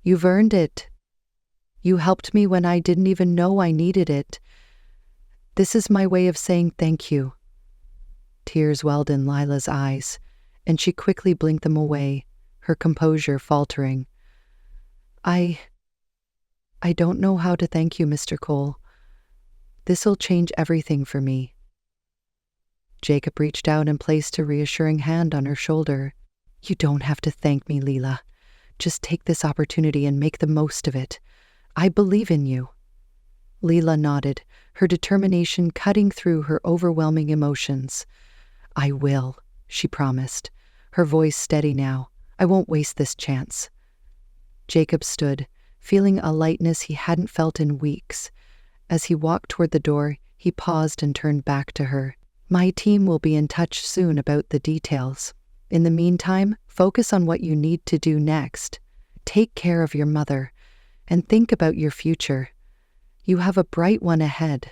A: "You've earned it. You helped me when I didn't even know I needed it. This is my way of saying thank you." Tears welled in Lila's eyes, and she quickly blinked them away, her composure faltering. I don't know how to thank you, Mr. Cole. This'll change everything for me." Jacob reached out and placed a reassuring hand on her shoulder. "You don't have to thank me, Lila. Just take this opportunity and make the most of it. I believe in you." Lila nodded, her determination cutting through her overwhelming emotions. "I will," she promised, her voice steady now. "I won't waste this chance." Jacob stood, feeling a lightness he hadn't felt in weeks. As he walked toward the door, he paused and turned back to her. "My team will be in touch soon about the details. In the meantime, focus on what you need to do next. Take care of your mother, and think about your future. You have a bright one ahead."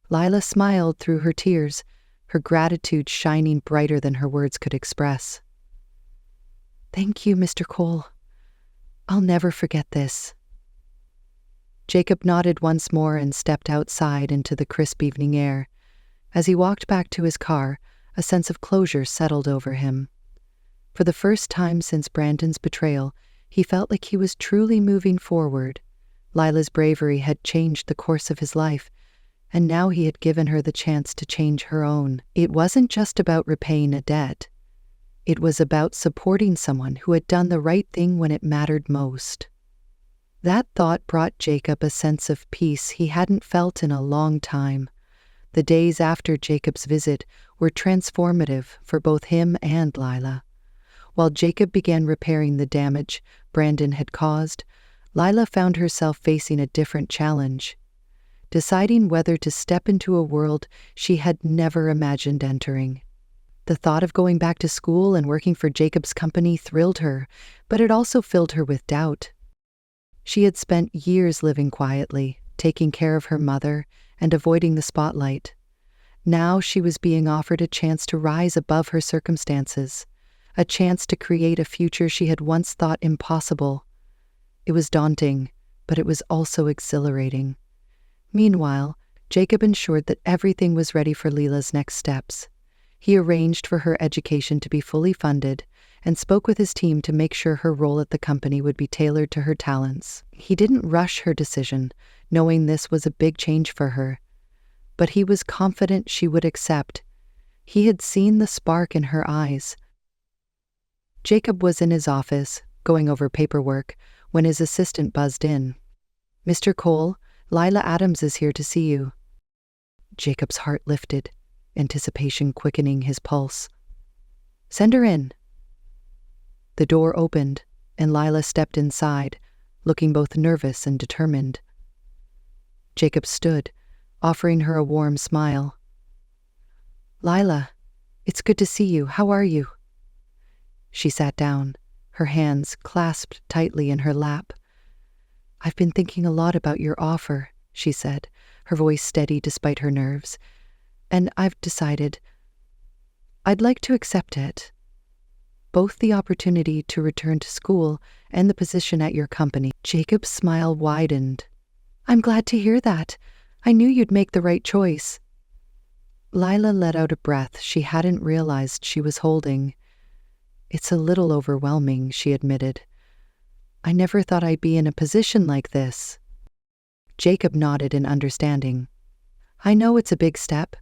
A: Lila smiled through her tears, her gratitude shining brighter than her words could express. "Thank you, Mr. Cole. I'll never forget this." Jacob nodded once more and stepped outside into the crisp evening air. As he walked back to his car, a sense of closure settled over him. For the first time since Brandon's betrayal, he felt like he was truly moving forward. Lila's bravery had changed the course of his life, and now he had given her the chance to change her own. It wasn't just about repaying a debt. It was about supporting someone who had done the right thing when it mattered most. That thought brought Jacob a sense of peace he hadn't felt in a long time. The days after Jacob's visit were transformative for both him and Lila. While Jacob began repairing the damage Brandon had caused, Lila found herself facing a different challenge, deciding whether to step into a world she had never imagined entering. The thought of going back to school and working for Jacob's company thrilled her, but it also filled her with doubt. She had spent years living quietly, taking care of her mother and avoiding the spotlight. Now she was being offered a chance to rise above her circumstances, a chance to create a future she had once thought impossible. It was daunting, but it was also exhilarating. Meanwhile, Jacob ensured that everything was ready for Lila's next steps. He arranged for her education to be fully funded and spoke with his team to make sure her role at the company would be tailored to her talents. He didn't rush her decision, knowing this was a big change for her, but he was confident she would accept. He had seen the spark in her eyes. Jacob was in his office, going over paperwork, when his assistant buzzed in. "Mr. Cole, Lila Adams is here to see you." Jacob's heart lifted, anticipation quickening his pulse. "Send her in." The door opened, and Lila stepped inside, looking both nervous and determined. Jacob stood, offering her a warm smile. "Lila, it's good to see you. How are you?" She sat down, her hands clasped tightly in her lap. "I've been thinking a lot about your offer," she said, her voice steady despite her nerves, "and I've decided I'd like to accept it. Both the opportunity to return to school and the position at your company." Jacob's smile widened. "I'm glad to hear that. I knew you'd make the right choice." Lila let out a breath she hadn't realized she was holding. "It's a little overwhelming," she admitted. "I never thought I'd be in a position like this." Jacob nodded in understanding. I know it's a big step,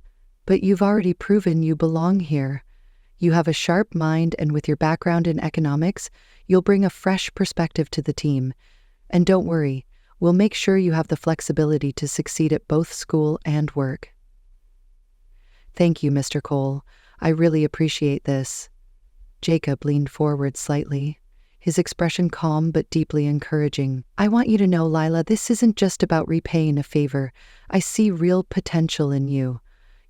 A: but you've already proven you belong here. You have a sharp mind, and with your background in economics, you'll bring a fresh perspective to the team. And don't worry, we'll make sure you have the flexibility to succeed at both school and work. Thank you, Mr. Cole. I really appreciate this. Jacob leaned forward slightly, his expression calm but deeply encouraging. I want you to know, Lila, this isn't just about repaying a favor. I see real potential in you.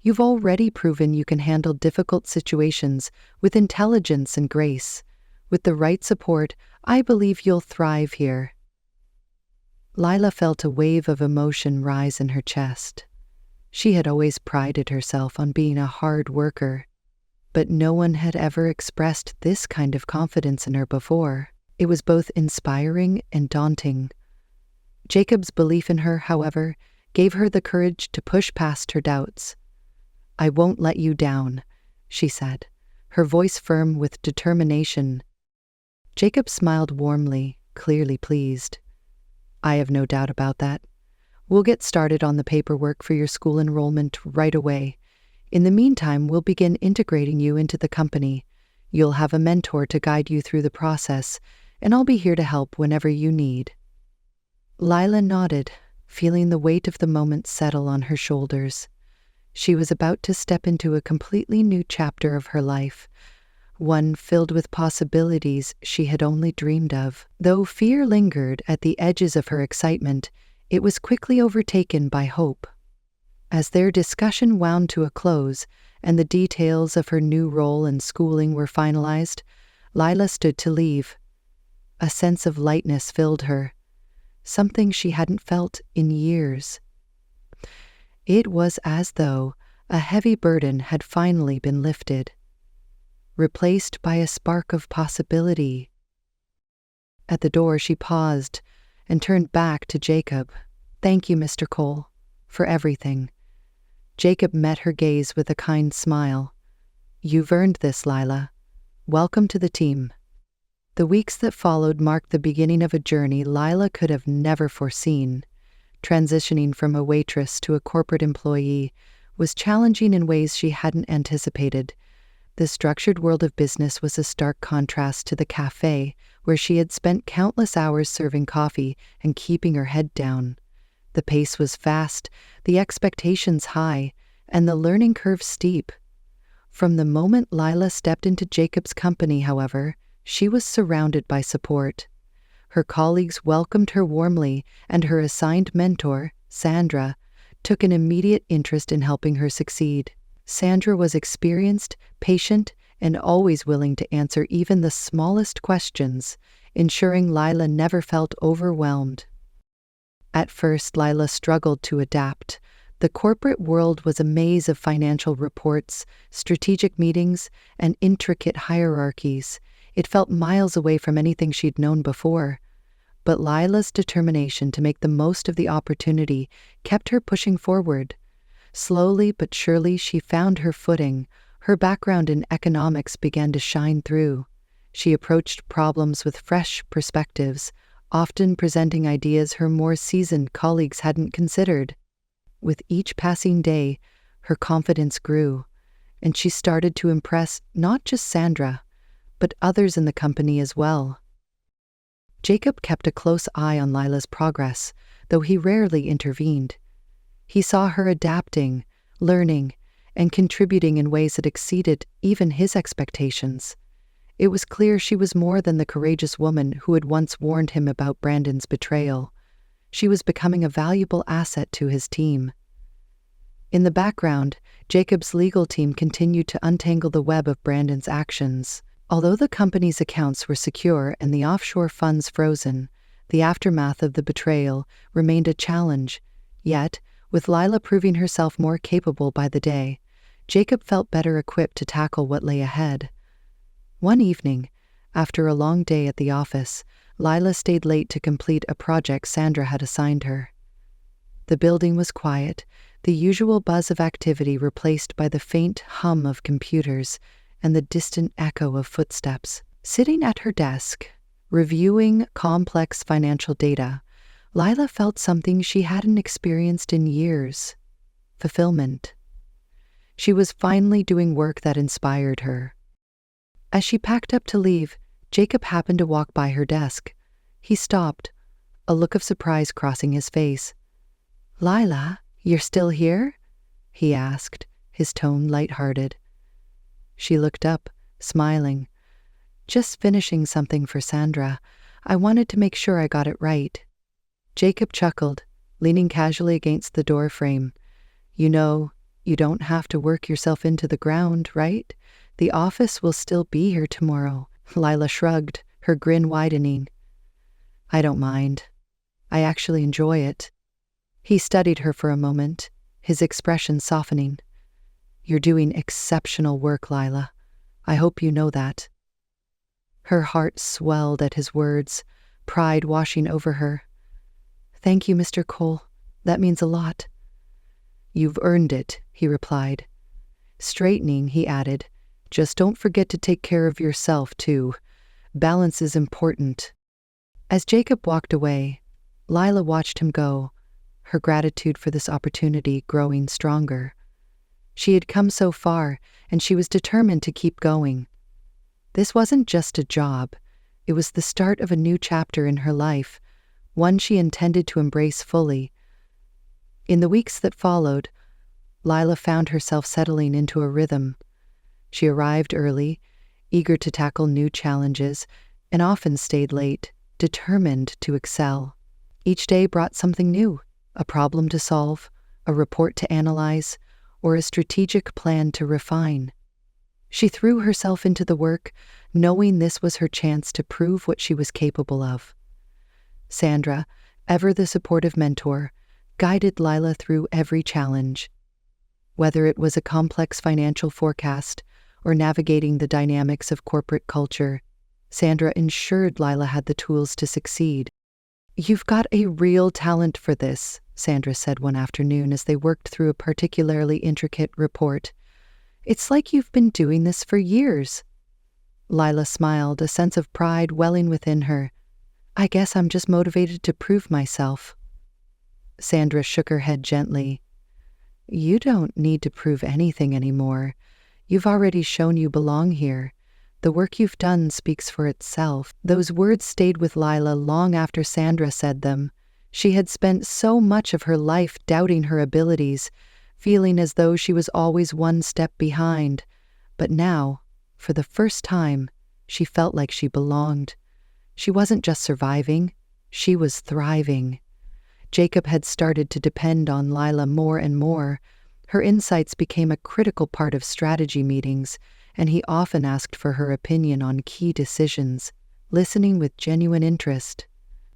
A: You've already proven you can handle difficult situations with intelligence and grace. With the right support, I believe you'll thrive here. Lila felt a wave of emotion rise in her chest. She had always prided herself on being a hard worker, but no one had ever expressed this kind of confidence in her before. It was both inspiring and daunting. Jacob's belief in her, however, gave her the courage to push past her doubts. I won't let you down, she said, her voice firm with determination. Jacob smiled warmly, clearly pleased. I have no doubt about that. We'll get started on the paperwork for your school enrollment right away. In the meantime, we'll begin integrating you into the company. You'll have a mentor to guide you through the process, and I'll be here to help whenever you need. Lila nodded, feeling the weight of the moment settle on her shoulders. She was about to step into a completely new chapter of her life, one filled with possibilities she had only dreamed of. Though fear lingered at the edges of her excitement, it was quickly overtaken by hope. As their discussion wound to a close and the details of her new role and schooling were finalized, Lila stood to leave. A sense of lightness filled her, something she hadn't felt in years. It was as though a heavy burden had finally been lifted, replaced by a spark of possibility. At the door, she paused and turned back to Jacob. Thank you, Mr. Cole, for everything. Jacob met her gaze with a kind smile. You've earned this, Lila. Welcome to the team. The weeks that followed marked the beginning of a journey Lila could have never foreseen. Transitioning from a waitress to a corporate employee was challenging in ways she hadn't anticipated. The structured world of business was a stark contrast to the cafe, where she had spent countless hours serving coffee and keeping her head down. The pace was fast, the expectations high, and the learning curve steep. From the moment Lila stepped into Jacob's company, however, she was surrounded by support. Her colleagues welcomed her warmly, and her assigned mentor, Sandra, took an immediate interest in helping her succeed. Sandra was experienced, patient, and always willing to answer even the smallest questions, ensuring Lila never felt overwhelmed. At first, Lila struggled to adapt. The corporate world was a maze of financial reports, strategic meetings, and intricate hierarchies. It felt miles away from anything she'd known before. But Lila's determination to make the most of the opportunity kept her pushing forward. Slowly but surely, she found her footing. Her background in economics began to shine through. She approached problems with fresh perspectives, often presenting ideas her more seasoned colleagues hadn't considered. With each passing day, her confidence grew, and she started to impress not just Sandra, but others in the company as well. Jacob kept a close eye on Lila's progress, though he rarely intervened. He saw her adapting, learning, and contributing in ways that exceeded even his expectations. It was clear she was more than the courageous woman who had once warned him about Brandon's betrayal. She was becoming a valuable asset to his team. In the background, Jacob's legal team continued to untangle the web of Brandon's actions. Although the company's accounts were secure and the offshore funds frozen, the aftermath of the betrayal remained a challenge. Yet, with Lila proving herself more capable by the day, Jacob felt better equipped to tackle what lay ahead. One evening, after a long day at the office, Lila stayed late to complete a project Sandra had assigned her. The building was quiet, the usual buzz of activity replaced by the faint hum of computers and the distant echo of footsteps. Sitting at her desk, reviewing complex financial data, Lila felt something she hadn't experienced in years: fulfillment. She was finally doing work that inspired her. As she packed up to leave, Jacob happened to walk by her desk. He stopped, a look of surprise crossing his face. "Lila, you're still here?" he asked, his tone light-hearted. She looked up, smiling. "Just finishing something for Sandra. I wanted to make sure I got it right." Jacob chuckled, leaning casually against the door frame. "You know, you don't have to work yourself into the ground, right? The office will still be here tomorrow." Lila shrugged, her grin widening. "I don't mind. I actually enjoy it." He studied her for a moment, his expression softening. "You're doing exceptional work, Lila. I hope you know that." Her heart swelled at his words, pride washing over her. "Thank you, Mr. Cole. That means a lot." "You've earned it," he replied. Straightening, he added, "Just don't forget to take care of yourself, too. Balance is important." As Jacob walked away, Lila watched him go, her gratitude for this opportunity growing stronger. She had come so far, and she was determined to keep going. This wasn't just a job. It was the start of a new chapter in her life, one she intended to embrace fully. In the weeks that followed, Lila found herself settling into a rhythm. She arrived early, eager to tackle new challenges, and often stayed late, determined to excel. Each day brought something new: a problem to solve, a report to analyze, or a strategic plan to refine. She threw herself into the work, knowing this was her chance to prove what she was capable of. Sandra, ever the supportive mentor, guided Lila through every challenge. Whether it was a complex financial forecast or navigating the dynamics of corporate culture, Sandra ensured Lila had the tools to succeed. "You've got a real talent for this," Sandra said one afternoon as they worked through a particularly intricate report. "It's like you've been doing this for years." Lila smiled, a sense of pride welling within her. "I guess I'm just motivated to prove myself." Sandra shook her head gently. "You don't need to prove anything anymore. You've already shown you belong here. The work you've done speaks for itself." Those words stayed with Lila long after Sandra said them. She had spent so much of her life doubting her abilities, feeling as though she was always one step behind. But now, for the first time, she felt like she belonged. She wasn't just surviving, she was thriving. Jacob had started to depend on Lila more and more. Her insights became a critical part of strategy meetings, and he often asked for her opinion on key decisions, listening with genuine interest.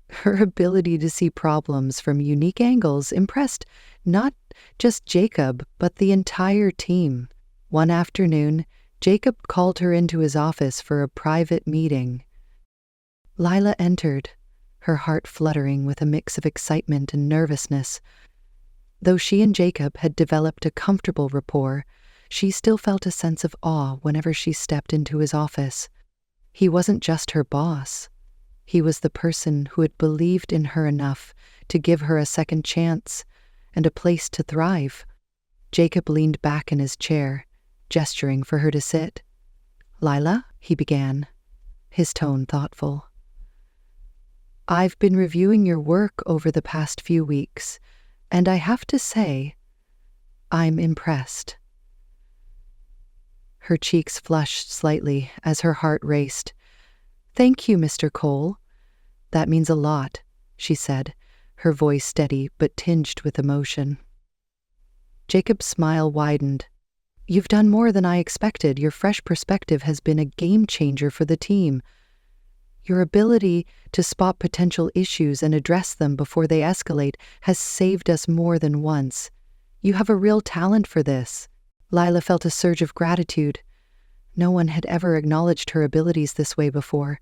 A: Her ability to see problems from unique angles impressed not just Jacob, but the entire team. One afternoon, Jacob called her into his office for a private meeting. Lila entered, her heart fluttering with a mix of excitement and nervousness. Though she and Jacob had developed a comfortable rapport, she still felt a sense of awe whenever she stepped into his office. He wasn't just her boss. He was the person who had believed in her enough to give her a second chance and a place to thrive. Jacob leaned back in his chair, gesturing for her to sit. "Lila," he began, his tone thoughtful. "I've been reviewing your work over the past few weeks, and I have to say, I'm impressed." Her cheeks flushed slightly as her heart raced. "Thank you, Mr. Cole. That means a lot," she said, her voice steady but tinged with emotion. Jacob's smile widened. "You've done more than I expected. Your fresh perspective has been a game changer for the team. Your ability to spot potential issues and address them before they escalate has saved us more than once. You have a real talent for this." Lila felt a surge of gratitude. No one had ever acknowledged her abilities this way before.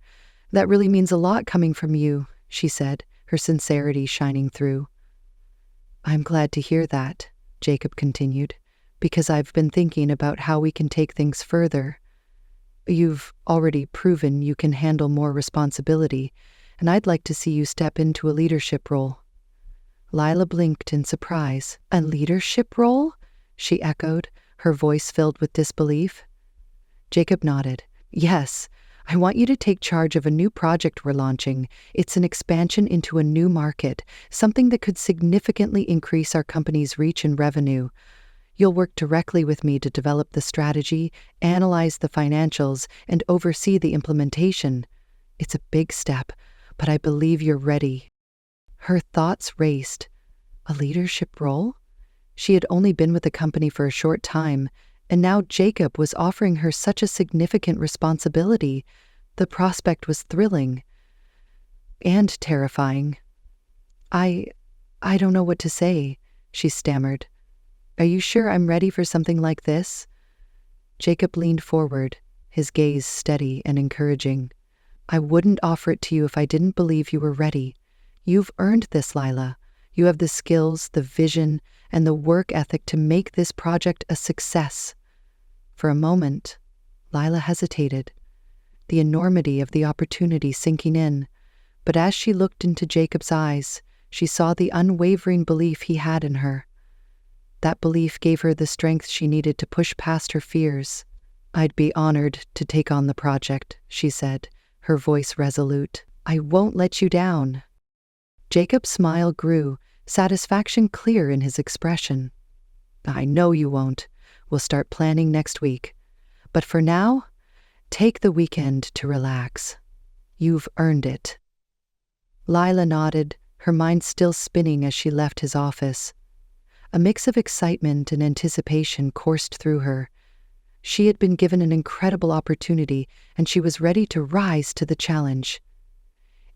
A: "That really means a lot coming from you," she said, her sincerity shining through. "I'm glad to hear that," Jacob continued, "because I've been thinking about how we can take things further. You've already proven you can handle more responsibility, and I'd like to see you step into a leadership role." Lila blinked in surprise. A leadership role? She echoed, her voice filled with disbelief. Jacob nodded. Yes, I want you to take charge of a new project we're launching. It's an expansion into a new market, something that could significantly increase our company's reach and revenue. You'll work directly with me to develop the strategy, analyze the financials, and oversee the implementation. It's a big step, but I believe you're ready. Her thoughts raced. A leadership role? She had only been with the company for a short time, and now Jacob was offering her such a significant responsibility. The prospect was thrilling and terrifying. I don't know what to say, she stammered. Are you sure I'm ready for something like this? Jacob leaned forward, his gaze steady and encouraging. I wouldn't offer it to you if I didn't believe you were ready. You've earned this, Lila. You have the skills, the vision, and the work ethic to make this project a success. For a moment, Lila hesitated, the enormity of the opportunity sinking in. But as she looked into Jacob's eyes, she saw the unwavering belief he had in her. That belief gave her the strength she needed to push past her fears. I'd be honored to take on the project, she said, her voice resolute. I won't let you down. Jacob's smile grew, satisfaction clear in his expression. I know you won't. We'll start planning next week. But for now, take the weekend to relax. You've earned it. Lila nodded, her mind still spinning as she left his office. A mix of excitement and anticipation coursed through her. She had been given an incredible opportunity, and she was ready to rise to the challenge.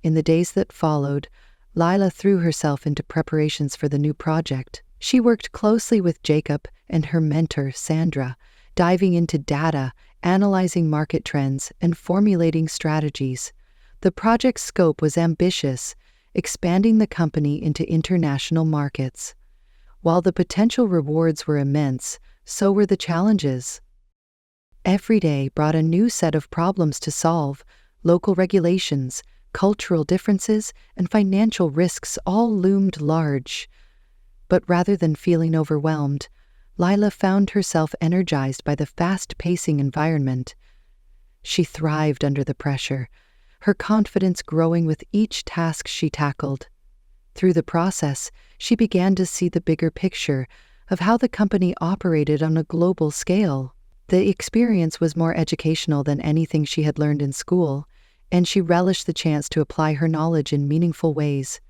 A: In the days that followed, Lila threw herself into preparations for the new project. She worked closely with Jacob and her mentor, Sandra, diving into data, analyzing market trends, and formulating strategies. The project's scope was ambitious, expanding the company into international markets. While the potential rewards were immense, so were the challenges. Every day brought a new set of problems to solve: local regulations, cultural differences, and financial risks all loomed large. But rather than feeling overwhelmed, Lila found herself energized by the fast-pacing environment. She thrived under the pressure, her confidence growing with each task she tackled. Through the process, she began to see the bigger picture of how the company operated on a global scale. The experience was more educational than anything she had learned in school, and she relished the chance to apply her knowledge in meaningful ways.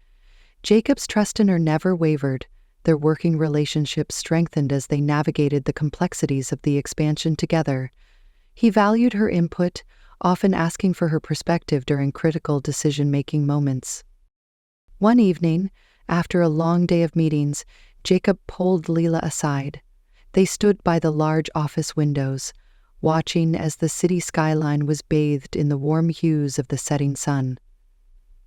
A: Jacob's trust in her never wavered. Their working relationship strengthened as they navigated the complexities of the expansion together. He valued her input, often asking for her perspective during critical decision-making moments. One evening, after a long day of meetings, Jacob pulled Lila aside. They stood by the large office windows, watching as the city skyline was bathed in the warm hues of the setting sun.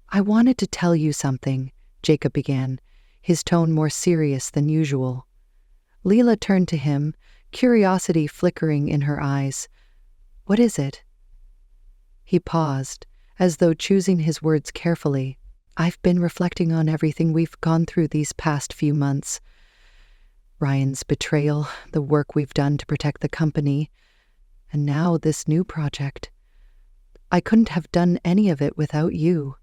A: I wanted to tell you something, Jacob began, his tone more serious than usual. Lila turned to him, curiosity flickering in her eyes. What is it? He paused, as though choosing his words carefully. I've been reflecting on everything we've gone through these past few months. Ryan's betrayal, the work we've done to protect the company, and now this new project. I couldn't have done any of it without you.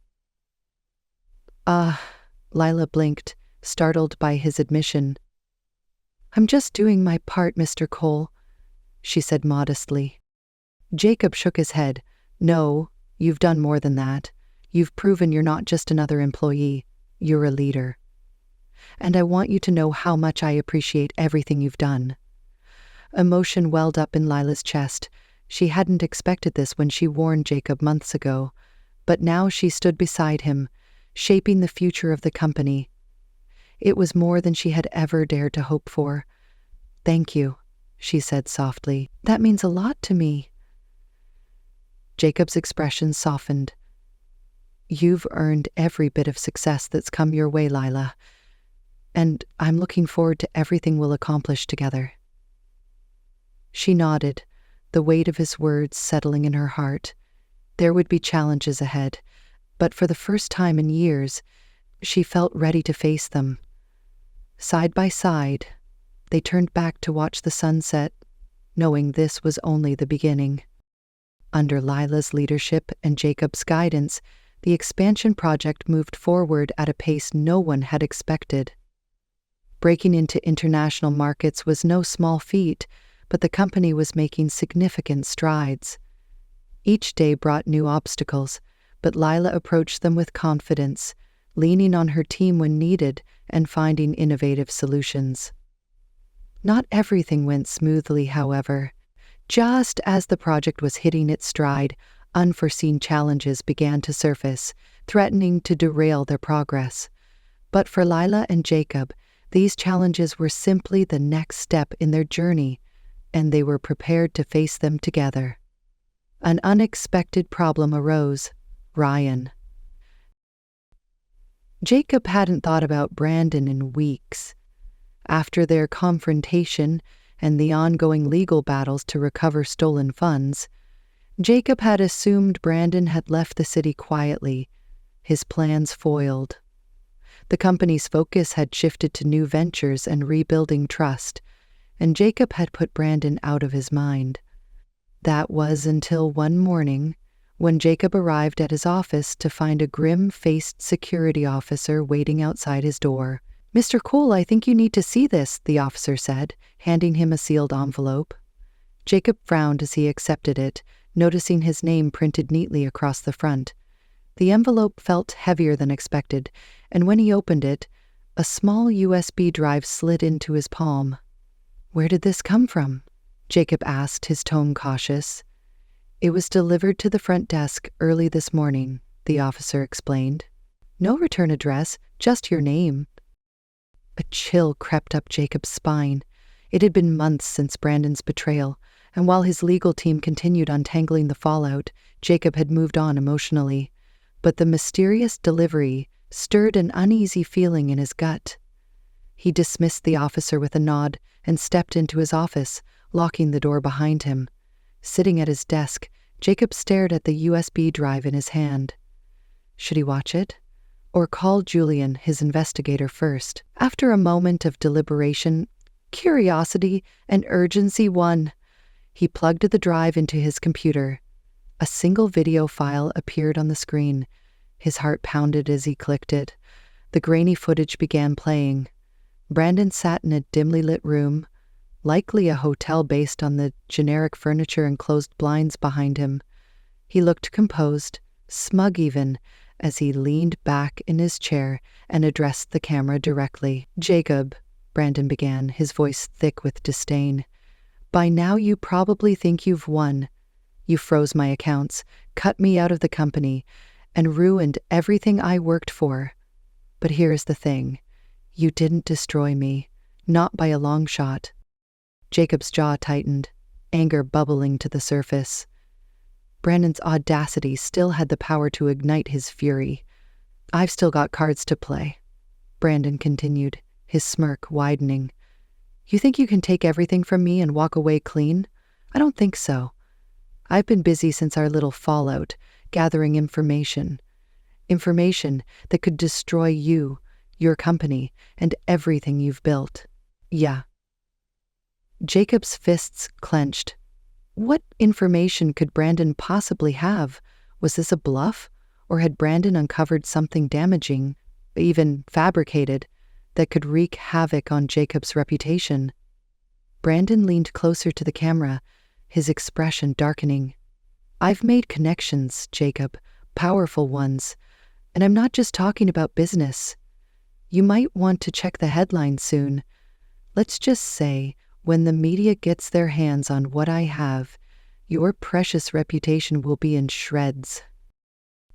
A: Lila blinked, startled by his admission. I'm just doing my part, Mr. Cole, she said modestly. Jacob shook his head. No, you've done more than that. You've proven you're not just another employee, you're a leader. And I want you to know how much I appreciate everything you've done. Emotion welled up in Lila's chest. She hadn't expected this when she warned Jacob months ago, but now she stood beside him, shaping the future of the company. It was more than she had ever dared to hope for. Thank you, she said softly. That means a lot to me. Jacob's expression softened. You've earned every bit of success that's come your way, Lila, and I'm looking forward to everything we'll accomplish together. She nodded, the weight of his words settling in her heart. There would be challenges ahead, but for the first time in years, she felt ready to face them. Side by side, they turned back to watch the sunset, knowing this was only the beginning. Under Lila's leadership and Jacob's guidance, the expansion project moved forward at a pace no one had expected. Breaking into international markets was no small feat, but the company was making significant strides. Each day brought new obstacles, but Lila approached them with confidence, leaning on her team when needed and finding innovative solutions. Not everything went smoothly, however. Just as the project was hitting its stride, unforeseen challenges began to surface, threatening to derail their progress. But for Lila and Jacob, these challenges were simply the next step in their journey, and they were prepared to face them together. An unexpected problem arose: Ryan. Jacob hadn't thought about Brandon in weeks. After their confrontation and the ongoing legal battles to recover stolen funds, Jacob had assumed Brandon had left the city quietly, his plans foiled. The company's focus had shifted to new ventures and rebuilding trust, and Jacob had put Brandon out of his mind. That was until one morning, when Jacob arrived at his office to find a grim-faced security officer waiting outside his door. "Mr. Cole, I think you need to see this," the officer said, handing him a sealed envelope. Jacob frowned as he accepted it, noticing his name printed neatly across the front. The envelope felt heavier than expected, and when he opened it, a small USB drive slid into his palm. "Where did this come from?" Jacob asked, his tone cautious. "It was delivered to the front desk early this morning," the officer explained. "No return address, just your name." A chill crept up Jacob's spine. It had been months since Brandon's betrayal, and while his legal team continued untangling the fallout, Jacob had moved on emotionally. But the mysterious delivery stirred an uneasy feeling in his gut. He dismissed the officer with a nod and stepped into his office, locking the door behind him. Sitting at his desk, Jacob stared at the USB drive in his hand. Should he watch it? Or call Julian, his investigator, first? After a moment of deliberation, curiosity and urgency won. He plugged the drive into his computer. A single video file appeared on the screen. His heart pounded as he clicked it. The grainy footage began playing. Brandon sat in a dimly lit room, likely a hotel based on the generic furniture and closed blinds behind him. He looked composed, smug even, as he leaned back in his chair and addressed the camera directly. "Jacob," Brandon began, his voice thick with disdain, "by now you probably think you've won. You froze my accounts, cut me out of the company, and ruined everything I worked for. But here's the thing. You didn't destroy me, not by a long shot." Jacob's jaw tightened, anger bubbling to the surface. Brandon's audacity still had the power to ignite his fury. "I've still got cards to play," Brandon continued, his smirk widening. "You think you can take everything from me and walk away clean? I don't think so. I've been busy since our little fallout, gathering information. Information that could destroy you, your company, and everything you've built. Yeah." Jacob's fists clenched. What information could Brandon possibly have? Was this a bluff? Or had Brandon uncovered something damaging, even fabricated, that could wreak havoc on Jacob's reputation? Brandon leaned closer to the camera, his expression darkening. "I've made connections, Jacob, powerful ones, and I'm not just talking about business. You might want to check the headlines soon. Let's just say, when the media gets their hands on what I have, your precious reputation will be in shreds."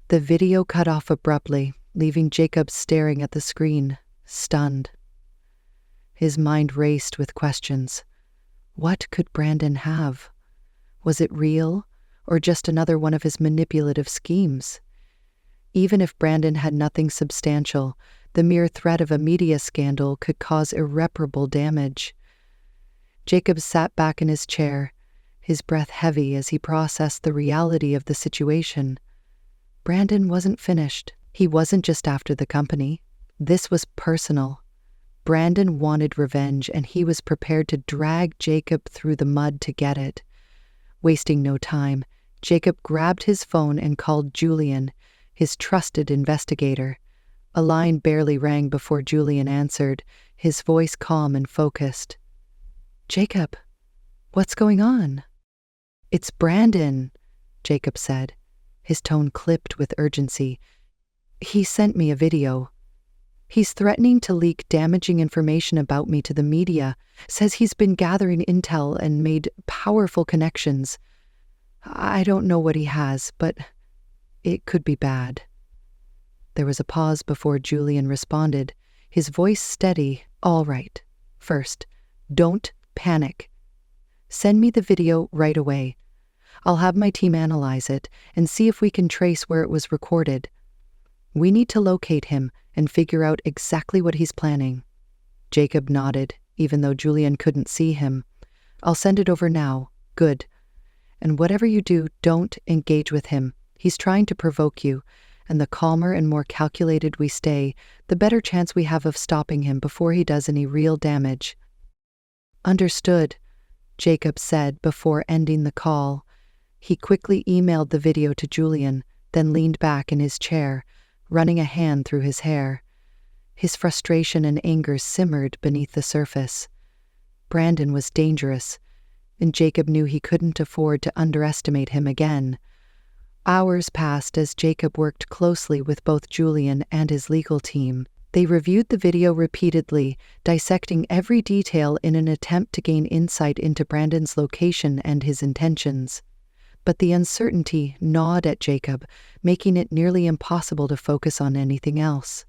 A: The video cut off abruptly, leaving Jacob staring at the screen, stunned. His mind raced with questions. What could Brandon have? Was it real, or just another one of his manipulative schemes? Even if Brandon had nothing substantial, the mere threat of a media scandal could cause irreparable damage. Jacob sat back in his chair, his breath heavy as he processed the reality of the situation. Brandon wasn't finished. He wasn't just after the company. This was personal. Brandon wanted revenge, and he was prepared to drag Jacob through the mud to get it. Wasting no time, Jacob grabbed his phone and called Julian, his trusted investigator. A line barely rang before Julian answered, his voice calm and focused. "Jacob, what's going on?" "It's Brandon," Jacob said, his tone clipped with urgency. "He sent me a video. He's threatening to leak damaging information about me to the media, says he's been gathering intel and made powerful connections. I don't know what he has, but it could be bad." There was a pause before Julian responded, his voice steady. "All right. First, don't panic. Send me the video right away. I'll have my team analyze it and see if we can trace where it was recorded. We need to locate him and figure out exactly what he's planning." Jacob nodded, even though Julian couldn't see him. "I'll send it over now." "Good. And whatever you do, don't engage with him. He's trying to provoke you, and the calmer and more calculated we stay, the better chance we have of stopping him before he does any real damage." "Understood," Jacob said before ending the call. He quickly emailed the video to Julian, then leaned back in his chair, running a hand through his hair. His frustration and anger simmered beneath the surface. Brandon was dangerous, and Jacob knew he couldn't afford to underestimate him again. Hours passed as Jacob worked closely with both Julian and his legal team. They reviewed the video repeatedly, dissecting every detail in an attempt to gain insight into Brandon's location and his intentions. But the uncertainty gnawed at Jacob, making it nearly impossible to focus on anything else.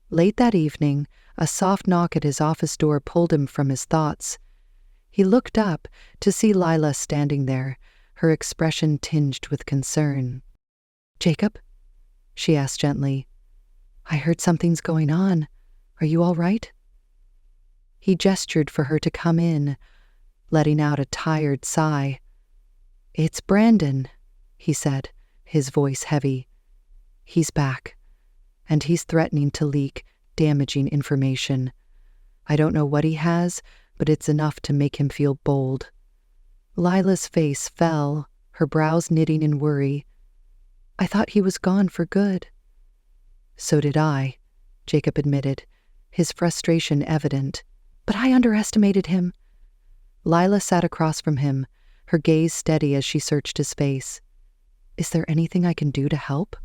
A: Late that evening, a soft knock at his office door pulled him from his thoughts. He looked up to see Lila standing there, her expression tinged with concern. "Jacob?" she asked gently. "I heard something's going on. Are you all right?" He gestured for her to come in, letting out a tired sigh. "It's Brandon," he said, his voice heavy. "He's back, and he's threatening to leak damaging information. I don't know what he has, but it's enough to make him feel bold." Lila's face fell, her brows knitting in worry. "I thought he was gone for good." "So did I," Jacob admitted, his frustration evident. "But I underestimated him." Lila sat across from him, her gaze steady as she searched his face. "Is there anything I can do to help?"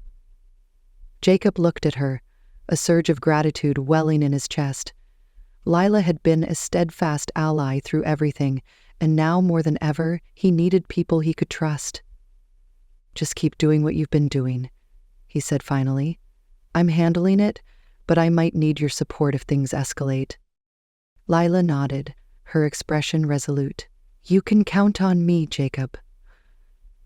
A: Jacob looked at her, a surge of gratitude welling in his chest. Lila had been a steadfast ally through everything, and now more than ever, he needed people he could trust. "Just keep doing what you've been doing," he said finally. "I'm handling it, but I might need your support if things escalate." Lila nodded, her expression resolute. "You can count on me, Jacob."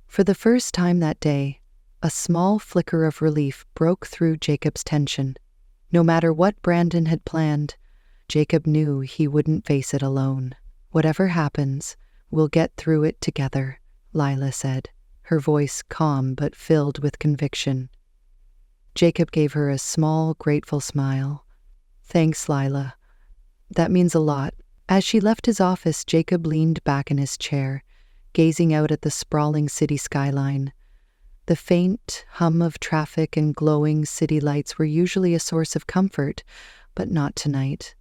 A: For the first time that day, a small flicker of relief broke through Jacob's tension. No matter what Brandon had planned, Jacob knew he wouldn't face it alone. "Whatever happens, we'll get through it together," Lila said, her voice calm but filled with conviction. Jacob gave her a small, grateful smile. "Thanks, Lila. That means a lot." As she left his office, Jacob leaned back in his chair, gazing out at the sprawling city skyline. The faint hum of traffic and glowing city lights were usually a source of comfort, but not tonight.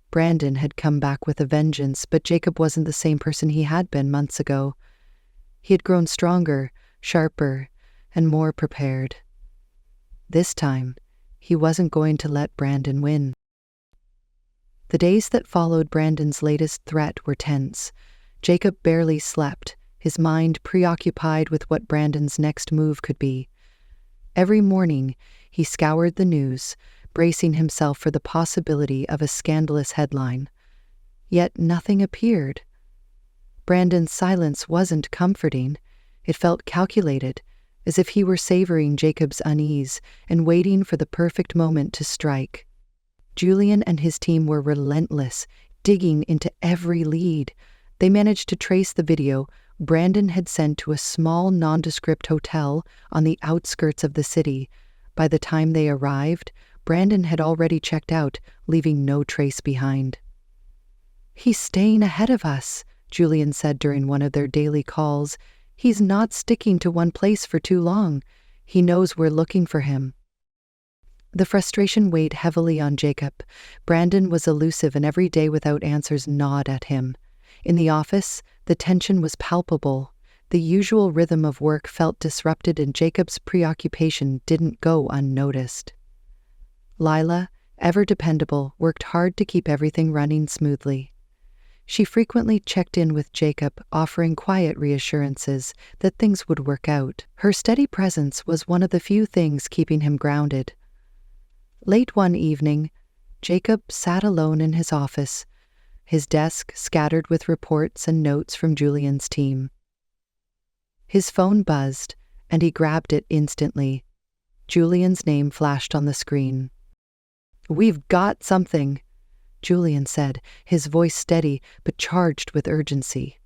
A: Brandon had come back with a vengeance, but Jacob wasn't the same person he had been months ago. He had grown stronger, sharper, and more prepared. This time, he wasn't going to let Brandon win. The days that followed Brandon's latest threat were tense. Jacob barely slept, his mind preoccupied with what Brandon's next move could be. Every morning, he scoured the news, bracing himself for the possibility of a scandalous headline. Yet nothing appeared. Brandon's silence wasn't comforting. It felt calculated, as if he were savoring Jacob's unease and waiting for the perfect moment to strike. Julian and his team were relentless, digging into every lead. They managed to trace the video Brandon had sent to a small nondescript hotel on the outskirts of the city. By the time they arrived, Brandon had already checked out, leaving no trace behind. "He's staying ahead of us," Julian said during one of their daily calls. "He's not sticking to one place for too long. He knows we're looking for him." The frustration weighed heavily on Jacob. Brandon was elusive, and every day without answers gnawed at him. In the office, the tension was palpable. The usual rhythm of work felt disrupted, and Jacob's preoccupation didn't go unnoticed. Lila, ever dependable, worked hard to keep everything running smoothly. She frequently checked in with Jacob, offering quiet reassurances that things would work out. Her steady presence was one of the few things keeping him grounded. Late one evening, Jacob sat alone in his office, his desk scattered with reports and notes from Julian's team. His phone buzzed, and he grabbed it instantly. Julian's name flashed on the screen. "We've got something," Julian said, his voice steady but charged with urgency.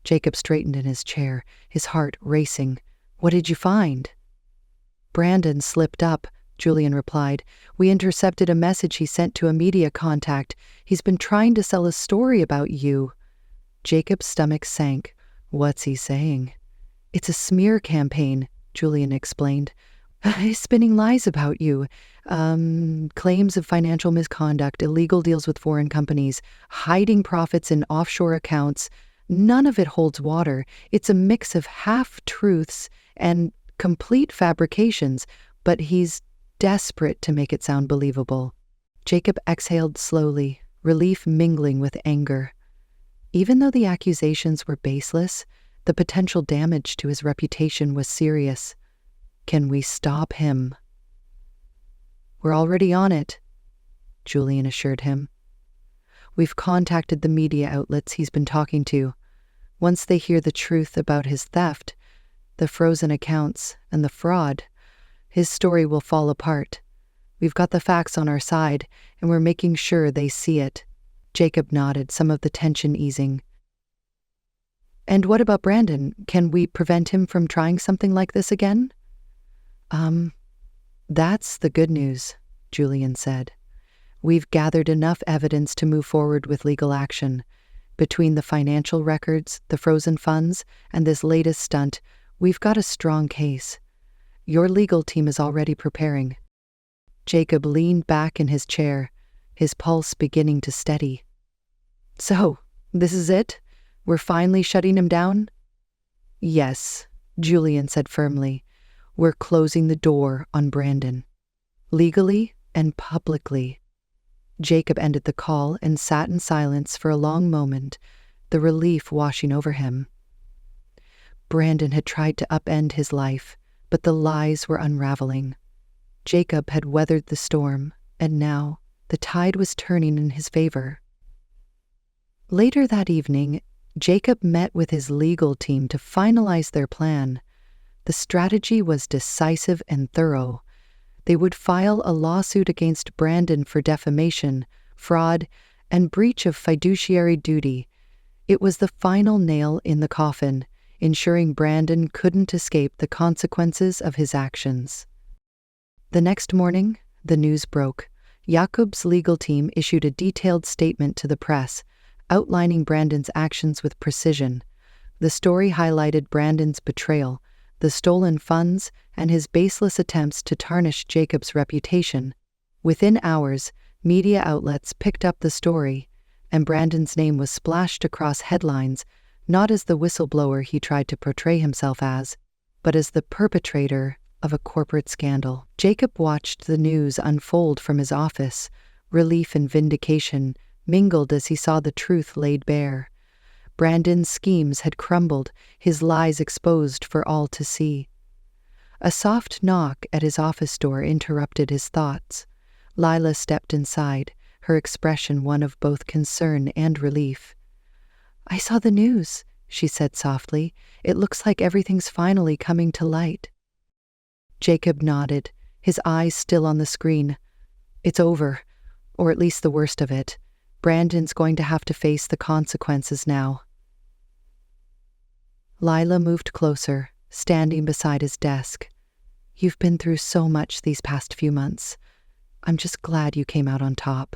A: Jacob straightened in his chair, his heart racing. "What did you find?" "Brandon slipped up," Julian replied. "We intercepted a message he sent to a media contact. He's been trying to sell a story about you." Jacob's stomach sank. "What's he saying?" "It's a smear campaign," Julian explained. "He's spinning lies about you. Claims of financial misconduct, illegal deals with foreign companies, hiding profits in offshore accounts. None of it holds water. It's a mix of half-truths and complete fabrications, but he's desperate to make it sound believable." Jacob exhaled slowly, relief mingling with anger. Even though the accusations were baseless, the potential damage to his reputation was serious. "Can we stop him?" "We're already on it," Julian assured him. "We've contacted the media outlets he's been talking to. Once they hear the truth about his theft, the frozen accounts, and the fraud, his story will fall apart. We've got the facts on our side, and we're making sure they see it." Jacob nodded, some of the tension easing. "And what about Brandon? Can we prevent him from trying something like this again?" That's the good news," Julian said. "We've gathered enough evidence to move forward with legal action. Between the financial records, the frozen funds, and this latest stunt, we've got a strong case. Your legal team is already preparing." Jacob leaned back in his chair, his pulse beginning to steady. "So, this is it? We're finally shutting him down?" "Yes," Julian said firmly. "We're closing the door on Brandon. Legally and publicly." Jacob ended the call and sat in silence for a long moment, the relief washing over him. Brandon had tried to upend his life, but the lies were unraveling. Jacob had weathered the storm, and now the tide was turning in his favor. Later that evening, Jacob met with his legal team to finalize their plan. The strategy was decisive and thorough. They would file a lawsuit against Brandon for defamation, fraud, and breach of fiduciary duty. It was the final nail in the coffin, ensuring Brandon couldn't escape the consequences of his actions. The next morning, the news broke. Jakob's legal team issued a detailed statement to the press, outlining Brandon's actions with precision. The story highlighted Brandon's betrayal, the stolen funds, and his baseless attempts to tarnish Jacob's reputation. Within hours, media outlets picked up the story, and Brandon's name was splashed across headlines, not as the whistleblower he tried to portray himself as, but as the perpetrator of a corporate scandal. Jacob watched the news unfold from his office. Relief and vindication mingled as he saw the truth laid bare. Brandon's schemes had crumbled, his lies exposed for all to see. A soft knock at his office door interrupted his thoughts. Lila stepped inside, her expression one of both concern and relief. "I saw the news," she said softly. "It looks like everything's finally coming to light." Jacob nodded, his eyes still on the screen. "It's over, or at least the worst of it. Brandon's going to have to face the consequences now." Lila moved closer, standing beside his desk. "You've been through so much these past few months. I'm just glad you came out on top."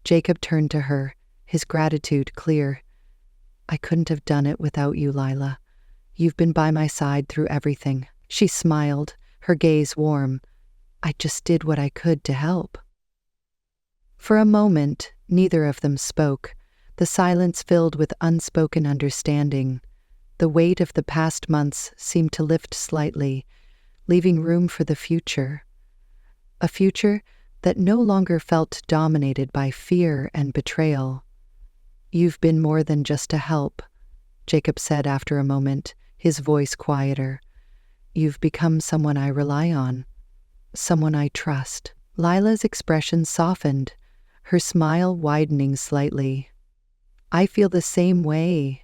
A: Jacob turned to her, his gratitude clear. "I couldn't have done it without you, Lila. You've been by my side through everything." She smiled, her gaze warm. "I just did what I could to help." For a moment, neither of them spoke, the silence filled with unspoken understanding. The weight of the past months seemed to lift slightly, leaving room for the future. A future that no longer felt dominated by fear and betrayal. "You've been more than just a help," Jacob said after a moment, his voice quieter. "You've become someone I rely on, someone I trust." Lila's expression softened, her smile widening slightly. "I feel the same way."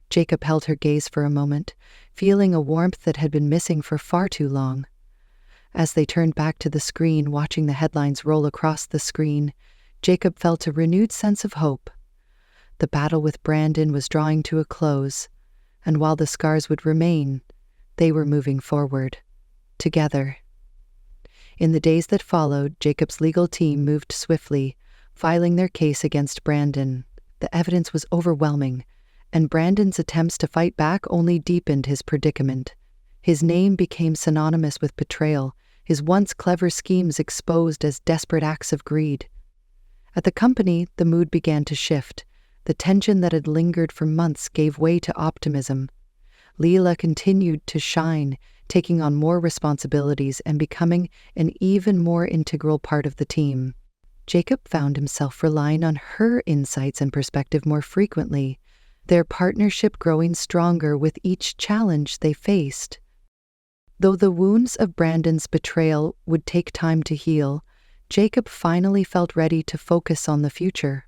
A: Jacob held her gaze for a moment, feeling a warmth that had been missing for far too long. As they turned back to the screen, watching the headlines roll across the screen, Jacob felt a renewed sense of hope. The battle with Brandon was drawing to a close, and while the scars would remain, they were moving forward, together. In the days that followed, Jacob's legal team moved swiftly, filing their case against Brandon. The evidence was overwhelming, and Brandon's attempts to fight back only deepened his predicament. His name became synonymous with betrayal, his once clever schemes exposed as desperate acts of greed. At the company, the mood began to shift. The tension that had lingered for months gave way to optimism. Lila continued to shine, taking on more responsibilities and becoming an even more integral part of the team. Jacob found himself relying on her insights and perspective more frequently, their partnership growing stronger with each challenge they faced. Though the wounds of Brandon's betrayal would take time to heal, Jacob finally felt ready to focus on the future.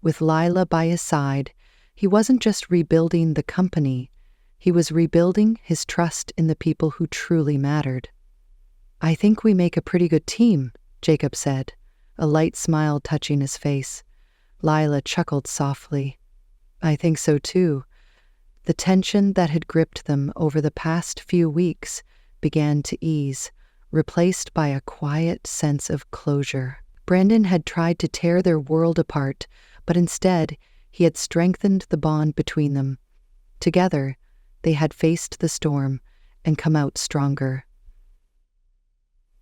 A: With Lila by his side, he wasn't just rebuilding the company, he was rebuilding his trust in the people who truly mattered. "I think we make a pretty good team," Jacob said, a light smile touching his face. Lila chuckled softly. "I think so too." The tension that had gripped them over the past few weeks began to ease, replaced by a quiet sense of closure. Brandon had tried to tear their world apart, but instead, he had strengthened the bond between them. Together, they had faced the storm and come out stronger.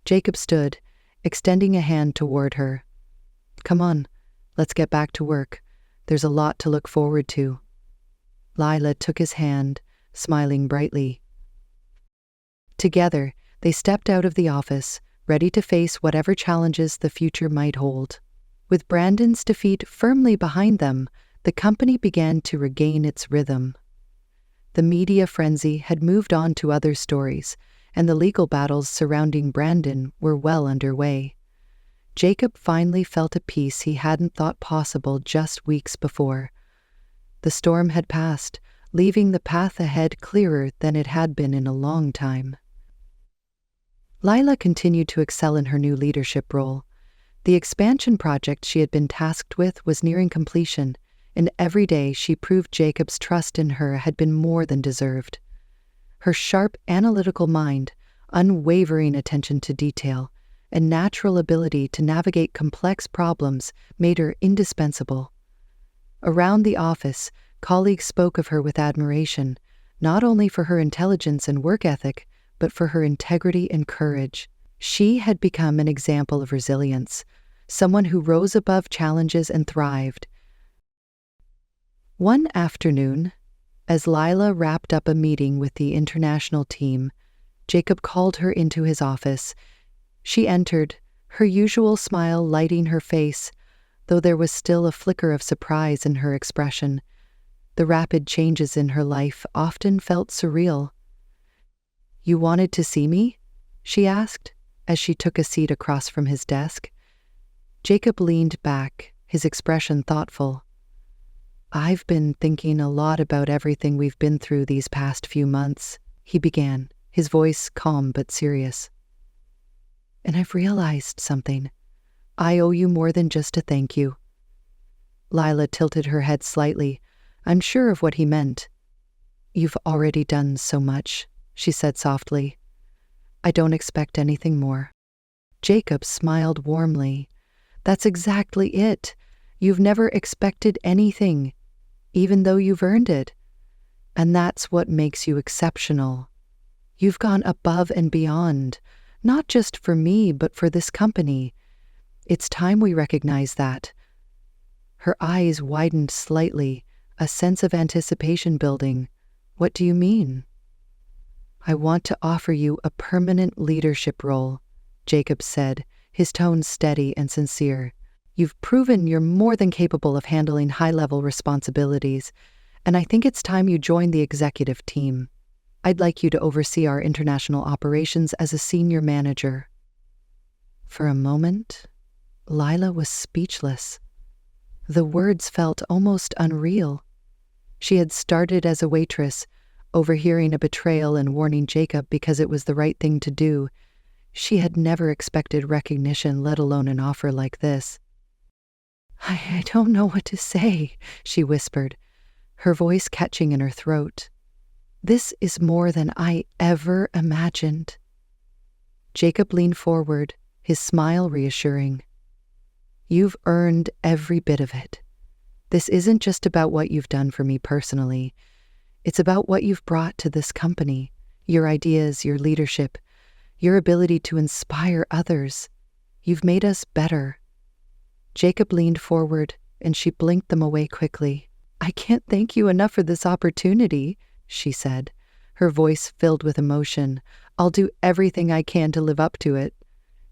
A: Jacob stood, extending a hand toward her. "Come on, let's get back to work. There's a lot to look forward to." Lila took his hand, smiling brightly. Together, they stepped out of the office, ready to face whatever challenges the future might hold. With Brandon's defeat firmly behind them, the company began to regain its rhythm. The media frenzy had moved on to other stories, and the legal battles surrounding Brandon were well underway. Jacob finally felt a peace he hadn't thought possible just weeks before. The storm had passed, leaving the path ahead clearer than it had been in a long time. Lila continued to excel in her new leadership role. The expansion project she had been tasked with was nearing completion, and every day she proved Jacob's trust in her had been more than deserved. Her sharp, analytical mind, unwavering attention to detail, and natural ability to navigate complex problems made her indispensable. Around the office, colleagues spoke of her with admiration, not only for her intelligence and work ethic, but for her integrity and courage. She had become an example of resilience, someone who rose above challenges and thrived. One afternoon, as Lila wrapped up a meeting with the international team, Jacob called her into his office. She entered, her usual smile lighting her face, though there was still a flicker of surprise in her expression. The rapid changes in her life often felt surreal. "You wanted to see me?" she asked, as she took a seat across from his desk. Jacob leaned back, his expression thoughtful. "I've been thinking a lot about everything we've been through these past few months," he began, his voice calm but serious. "And I've realized something. I owe you more than just a thank you." Lila tilted her head slightly, unsure of what he meant. "You've already done so much," she said softly. "I don't expect anything more." Jacob smiled warmly. That's exactly it. You've never expected anything, even though you've earned it. And that's what makes you exceptional. You've gone above and beyond, not just for me, but for this company. It's time we recognize that. Her eyes widened slightly, a sense of anticipation building. What do you mean? I want to offer you a permanent leadership role, Jacob said, his tone steady and sincere. You've proven you're more than capable of handling high-level responsibilities, and I think it's time you join the executive team. I'd like you to oversee our international operations as a senior manager. For a moment, Lila was speechless. The words felt almost unreal. She had started as a waitress, overhearing a betrayal and warning Jacob because it was the right thing to do. She had never expected recognition, let alone an offer like this. I don't know what to say, she whispered, her voice catching in her throat. This is more than I ever imagined. Jacob leaned forward, his smile reassuring. You've earned every bit of it. This isn't just about what you've done for me personally. It's about what you've brought to this company, your ideas, your leadership, your ability to inspire others. You've made us better. Jacob leaned forward, and she blinked them away quickly. I can't thank you enough for this opportunity, she said, her voice filled with emotion. I'll do everything I can to live up to it.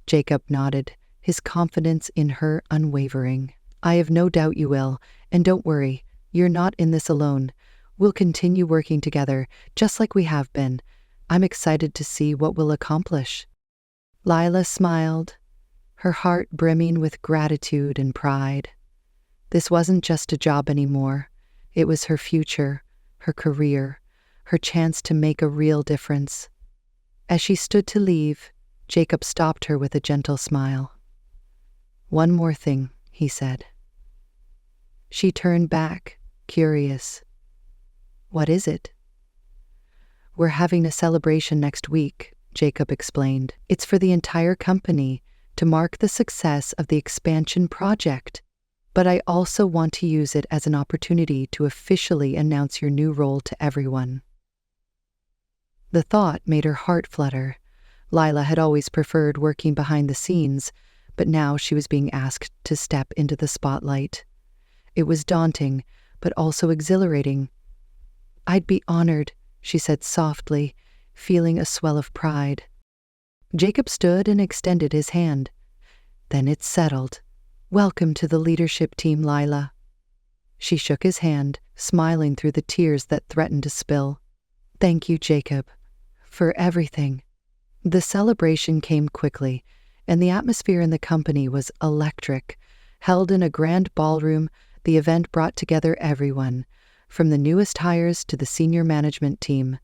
A: Jacob nodded, his confidence in her unwavering. I have no doubt you will, and don't worry, you're not in this alone. We'll continue working together, just like we have been. I'm excited to see what we'll accomplish. Lila smiled, her heart brimming with gratitude and pride. This wasn't just a job anymore. It was her future, her career, her chance to make a real difference. As she stood to leave, Jacob stopped her with a gentle smile. One more thing, he said. She turned back, curious. What is it? We're having a celebration next week, Jacob explained. It's for the entire company, to mark the success of the expansion project. But I also want to use it as an opportunity to officially announce your new role to everyone. The thought made her heart flutter. Lila had always preferred working behind the scenes, but now she was being asked to step into the spotlight. It was daunting, but also exhilarating. I'd be honored, she said softly, feeling a swell of pride. Jacob stood and extended his hand. Then it settled. Welcome to the leadership team, Lila. She shook his hand, smiling through the tears that threatened to spill. Thank you, Jacob, for everything. The celebration came quickly, and the atmosphere in the company was electric. Held in a grand ballroom, the event brought together everyone, from the newest hires to the senior management team.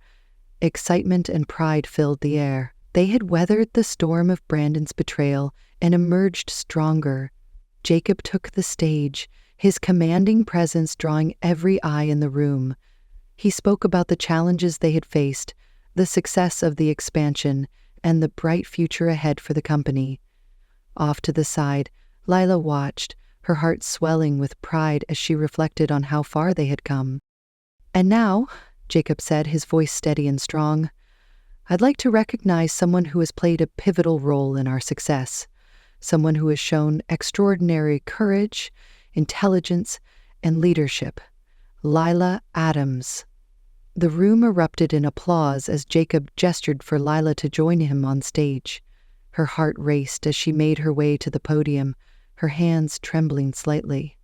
A: Excitement and pride filled the air. They had weathered the storm of Brandon's betrayal and emerged stronger. Jacob took the stage, his commanding presence drawing every eye in the room. He spoke about the challenges they had faced, the success of the expansion, and the bright future ahead for the company. Off to the side, Lila watched, her heart swelling with pride as she reflected on how far they had come. And now, Jacob said, his voice steady and strong, I'd like to recognize someone who has played a pivotal role in our success, someone who has shown extraordinary courage, intelligence, and leadership. Lila Adams. The room erupted in applause as Jacob gestured for Lila to join him on stage. Her heart raced as she made her way to the podium, her hands trembling slightly.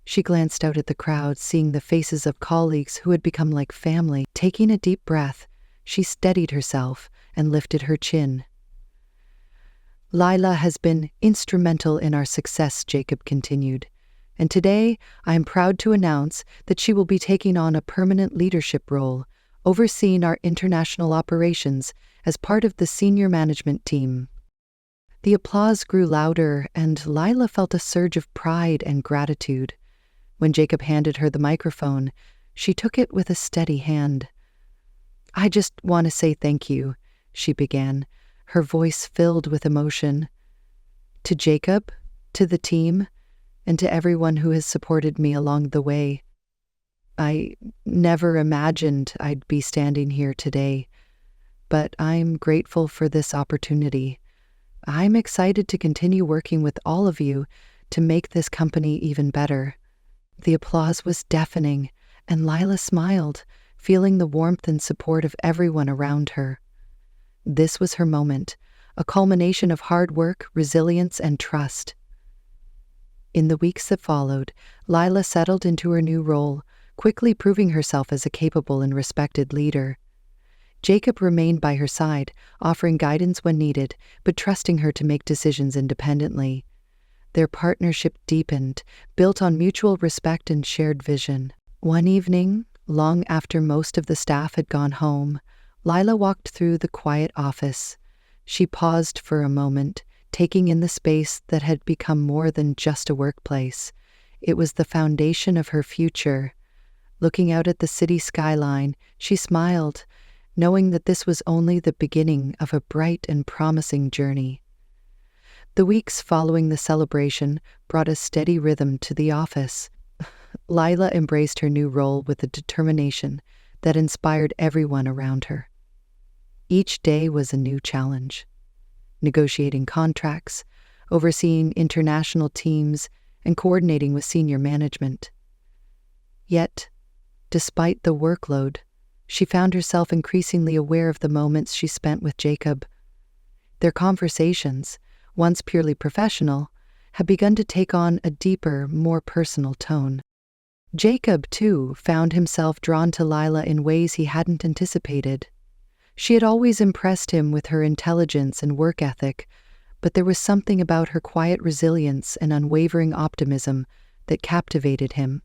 A: She glanced out at the crowd, seeing the faces of colleagues who had become like family. Taking a deep breath, she steadied herself and lifted her chin. Lila has been instrumental in our success, Jacob continued, and today I am proud to announce that she will be taking on a permanent leadership role, overseeing our international operations as part of the senior management team. The applause grew louder, and Lila felt a surge of pride and gratitude. When Jacob handed her the microphone, she took it with a steady hand. I just want to say thank you, she began, her voice filled with emotion. To Jacob, to the team, and to everyone who has supported me along the way. I never imagined I'd be standing here today, but I'm grateful for this opportunity. I'm excited to continue working with all of you to make this company even better. The applause was deafening, and Lila smiled, feeling the warmth and support of everyone around her. This was her moment, a culmination of hard work, resilience, and trust. In the weeks that followed, Lila settled into her new role, quickly proving herself as a capable and respected leader. Jacob remained by her side, offering guidance when needed, but trusting her to make decisions independently. Their partnership deepened, built on mutual respect and shared vision. One evening, long after most of the staff had gone home, Lila walked through the quiet office. She paused for a moment, taking in the space that had become more than just a workplace. It was the foundation of her future. Looking out at the city skyline, she smiled, knowing that this was only the beginning of a bright and promising journey. The weeks following the celebration brought a steady rhythm to the office. Lila embraced her new role with a determination that inspired everyone around her. Each day was a new challenge. Negotiating contracts, overseeing international teams, and coordinating with senior management. Yet, despite the workload, she found herself increasingly aware of the moments she spent with Jacob. Their conversations, once purely professional, had begun to take on a deeper, more personal tone. Jacob, too, found himself drawn to Lila in ways he hadn't anticipated. She had always impressed him with her intelligence and work ethic, but there was something about her quiet resilience and unwavering optimism that captivated him.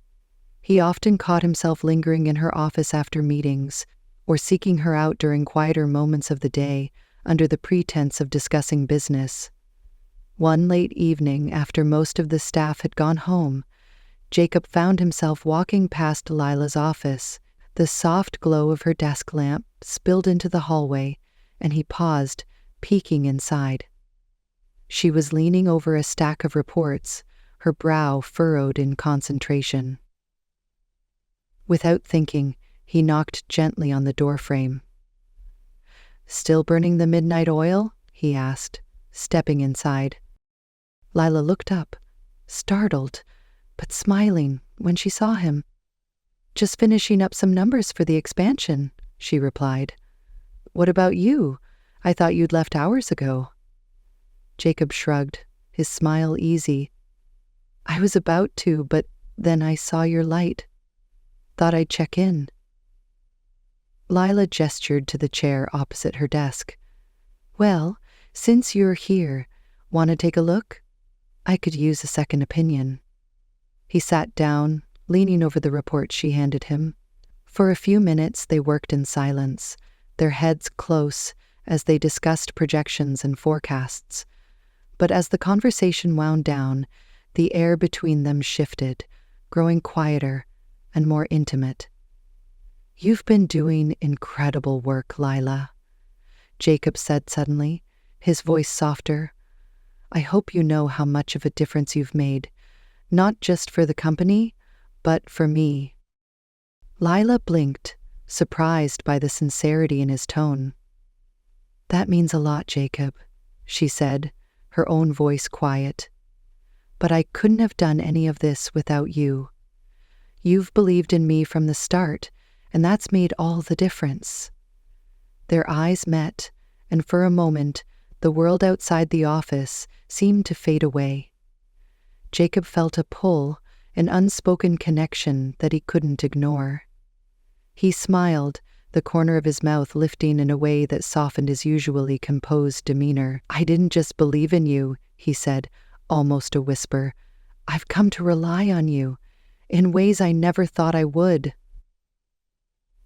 A: He often caught himself lingering in her office after meetings, or seeking her out during quieter moments of the day, under the pretense of discussing business. One late evening, after most of the staff had gone home, Jacob found himself walking past Lila's office. The soft glow of her desk lamp spilled into the hallway, and he paused, peeking inside. She was leaning over a stack of reports, her brow furrowed in concentration. Without thinking, he knocked gently on the doorframe. "Still burning the midnight oil?" he asked, stepping inside. Lila looked up, startled, but smiling when she saw him. "Just finishing up some numbers for the expansion," she replied. "What about you? I thought you'd left hours ago." Jacob shrugged, his smile easy. "I was about to, but then I saw your light. Thought I'd check in." Lila gestured to the chair opposite her desk. "Well, since you're here, want to take a look? I could use a second opinion." He sat down, leaning over the report she handed him. For a few minutes they worked in silence, their heads close as they discussed projections and forecasts. But as the conversation wound down, the air between them shifted, growing quieter and more intimate. "You've been doing incredible work, Lila," Jacob said suddenly, his voice softer. "I hope you know how much of a difference you've made, not just for the company, but for me." Lila blinked, surprised by the sincerity in his tone. "That means a lot, Jacob," she said, her own voice quiet. "But I couldn't have done any of this without you. You've believed in me from the start, and that's made all the difference." Their eyes met, and for a moment, the world outside the office seemed to fade away. Jacob felt a pull, an unspoken connection that he couldn't ignore. He smiled, the corner of his mouth lifting in a way that softened his usually composed demeanor. "I didn't just believe in you," he said, almost a whisper. "I've come to rely on you, in ways I never thought I would."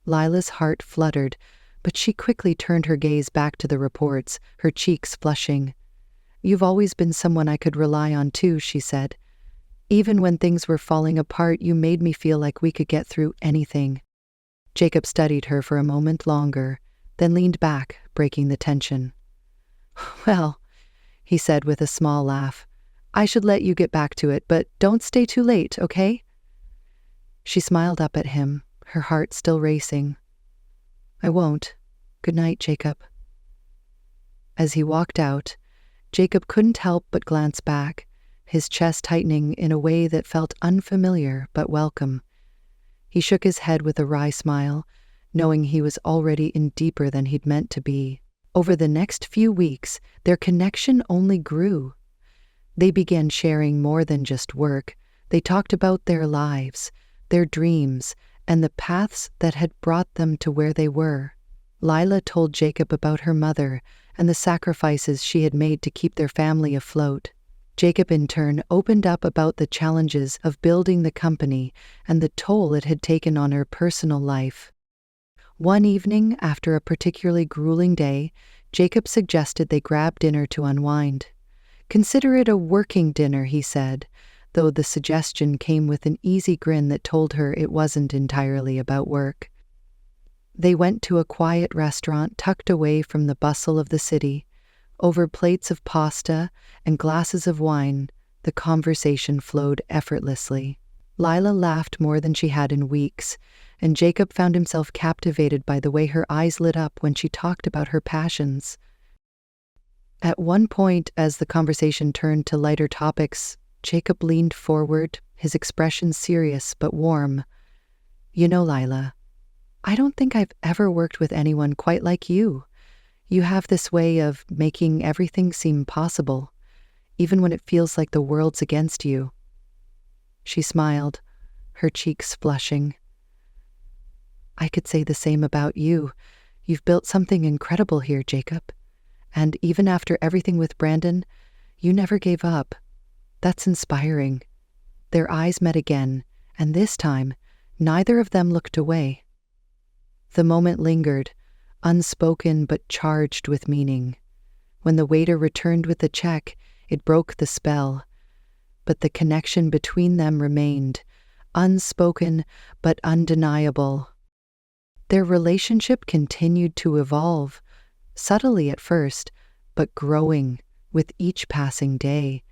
A: Lila's heart fluttered, but she quickly turned her gaze back to the reports, her cheeks flushing. "You've always been someone I could rely on too," she said. "Even when things were falling apart, you made me feel like we could get through anything." Jacob studied her for a moment longer, then leaned back, breaking the tension. "Well, he said with a small laugh. I should let you get back to it, but don't stay too late, okay? She smiled up at him, her heart still racing. I won't. Good night, Jacob. As he walked out, Jacob couldn't help but glance back, his chest tightening in a way that felt unfamiliar but welcome. He shook his head with a wry smile, knowing he was already in deeper than he'd meant to be. Over the next few weeks, their connection only grew. They began sharing more than just work. They talked about their lives, their dreams, and the paths that had brought them to where they were. Lila told Jacob about her mother and the sacrifices she had made to keep their family afloat. Jacob, in turn, opened up about the challenges of building the company and the toll it had taken on her personal life. One evening, after a particularly grueling day, Jacob suggested they grab dinner to unwind. Consider it a working dinner, he said, though the suggestion came with an easy grin that told her it wasn't entirely about work. They went to a quiet restaurant tucked away from the bustle of the city. Over plates of pasta and glasses of wine, the conversation flowed effortlessly. Lila laughed more than she had in weeks, and Jacob found himself captivated by the way her eyes lit up when she talked about her passions. At one point, as the conversation turned to lighter topics, Jacob leaned forward, his expression serious but warm. You know, Lila, I don't think I've ever worked with anyone quite like you. You have this way of making everything seem possible, even when it feels like the world's against you. She smiled, her cheeks flushing. I could say the same about you. You've built something incredible here, Jacob. And even after everything with Brandon, you never gave up. That's inspiring. Their eyes met again, and this time, neither of them looked away. The moment lingered, unspoken but charged with meaning. When the waiter returned with the check, it broke the spell. But the connection between them remained, unspoken but undeniable. Their relationship continued to evolve, subtly at first, but growing with each passing day.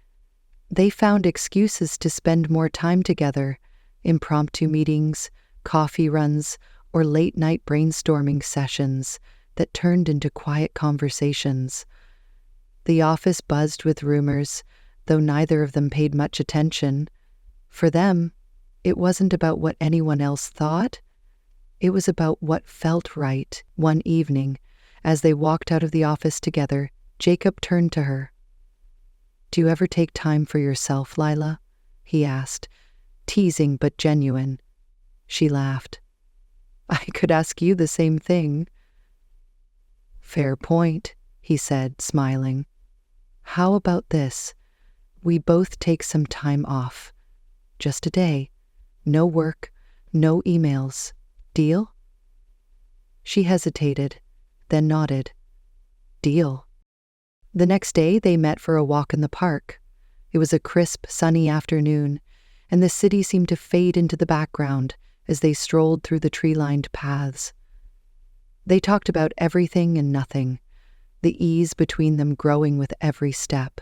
A: They found excuses to spend more time together, impromptu meetings, coffee runs, or late-night brainstorming sessions that turned into quiet conversations. The office buzzed with rumors, though neither of them paid much attention. For them, it wasn't about what anyone else thought. It was about what felt right. One evening, as they walked out of the office together, Jacob turned to her. Do you ever take time for yourself, Lila? He asked, teasing but genuine. She laughed. I could ask you the same thing. Fair point, he said, smiling. How about this? We both take some time off. Just a day. No work, no emails. Deal? She hesitated, then nodded. Deal. The next day they met for a walk in the park. It was a crisp, sunny afternoon, and the city seemed to fade into the background as they strolled through the tree-lined paths. They talked about everything and nothing, the ease between them growing with every step.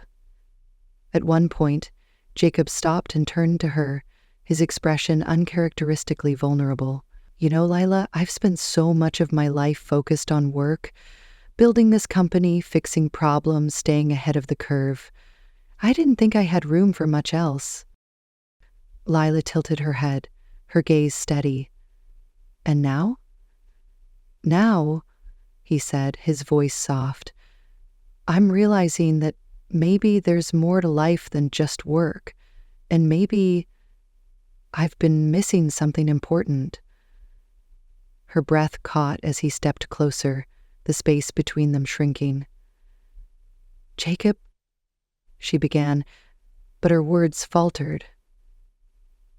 A: At one point, Jacob stopped and turned to her, his expression uncharacteristically vulnerable. You know, Lila, I've spent so much of my life focused on work, building this company, fixing problems, staying ahead of the curve. I didn't think I had room for much else. Lila tilted her head, her gaze steady. And now? Now, he said, his voice soft, I'm realizing that maybe there's more to life than just work, and maybe I've been missing something important. Her breath caught as he stepped closer, the space between them shrinking. Jacob, she began, but her words faltered.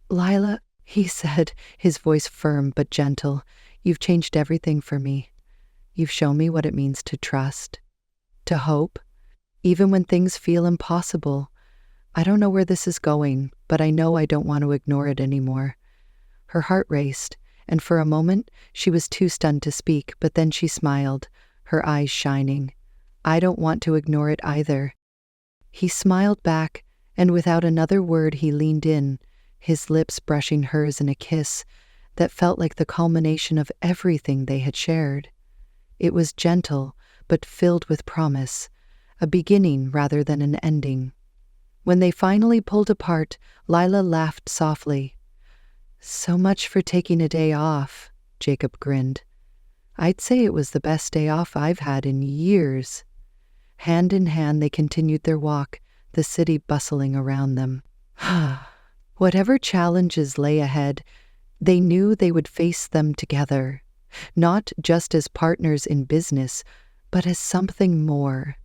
A: Lila, he said, his voice firm but gentle, you've changed everything for me. You've shown me what it means to trust, to hope, even when things feel impossible. I don't know where this is going, but I know I don't want to ignore it anymore. Her heart raced, and for a moment she was too stunned to speak, but then she smiled, her eyes shining. I don't want to ignore it either. He smiled back, and without another word he leaned in, his lips brushing hers in a kiss that felt like the culmination of everything they had shared. It was gentle, but filled with promise, a beginning rather than an ending. When they finally pulled apart, Lila laughed softly. "So much for taking a day off," Jacob grinned. "I'd say it was the best day off I've had in years." Hand in hand they continued their walk, the city bustling around them. Whatever challenges lay ahead, they knew they would face them together, not just as partners in business, but as something more.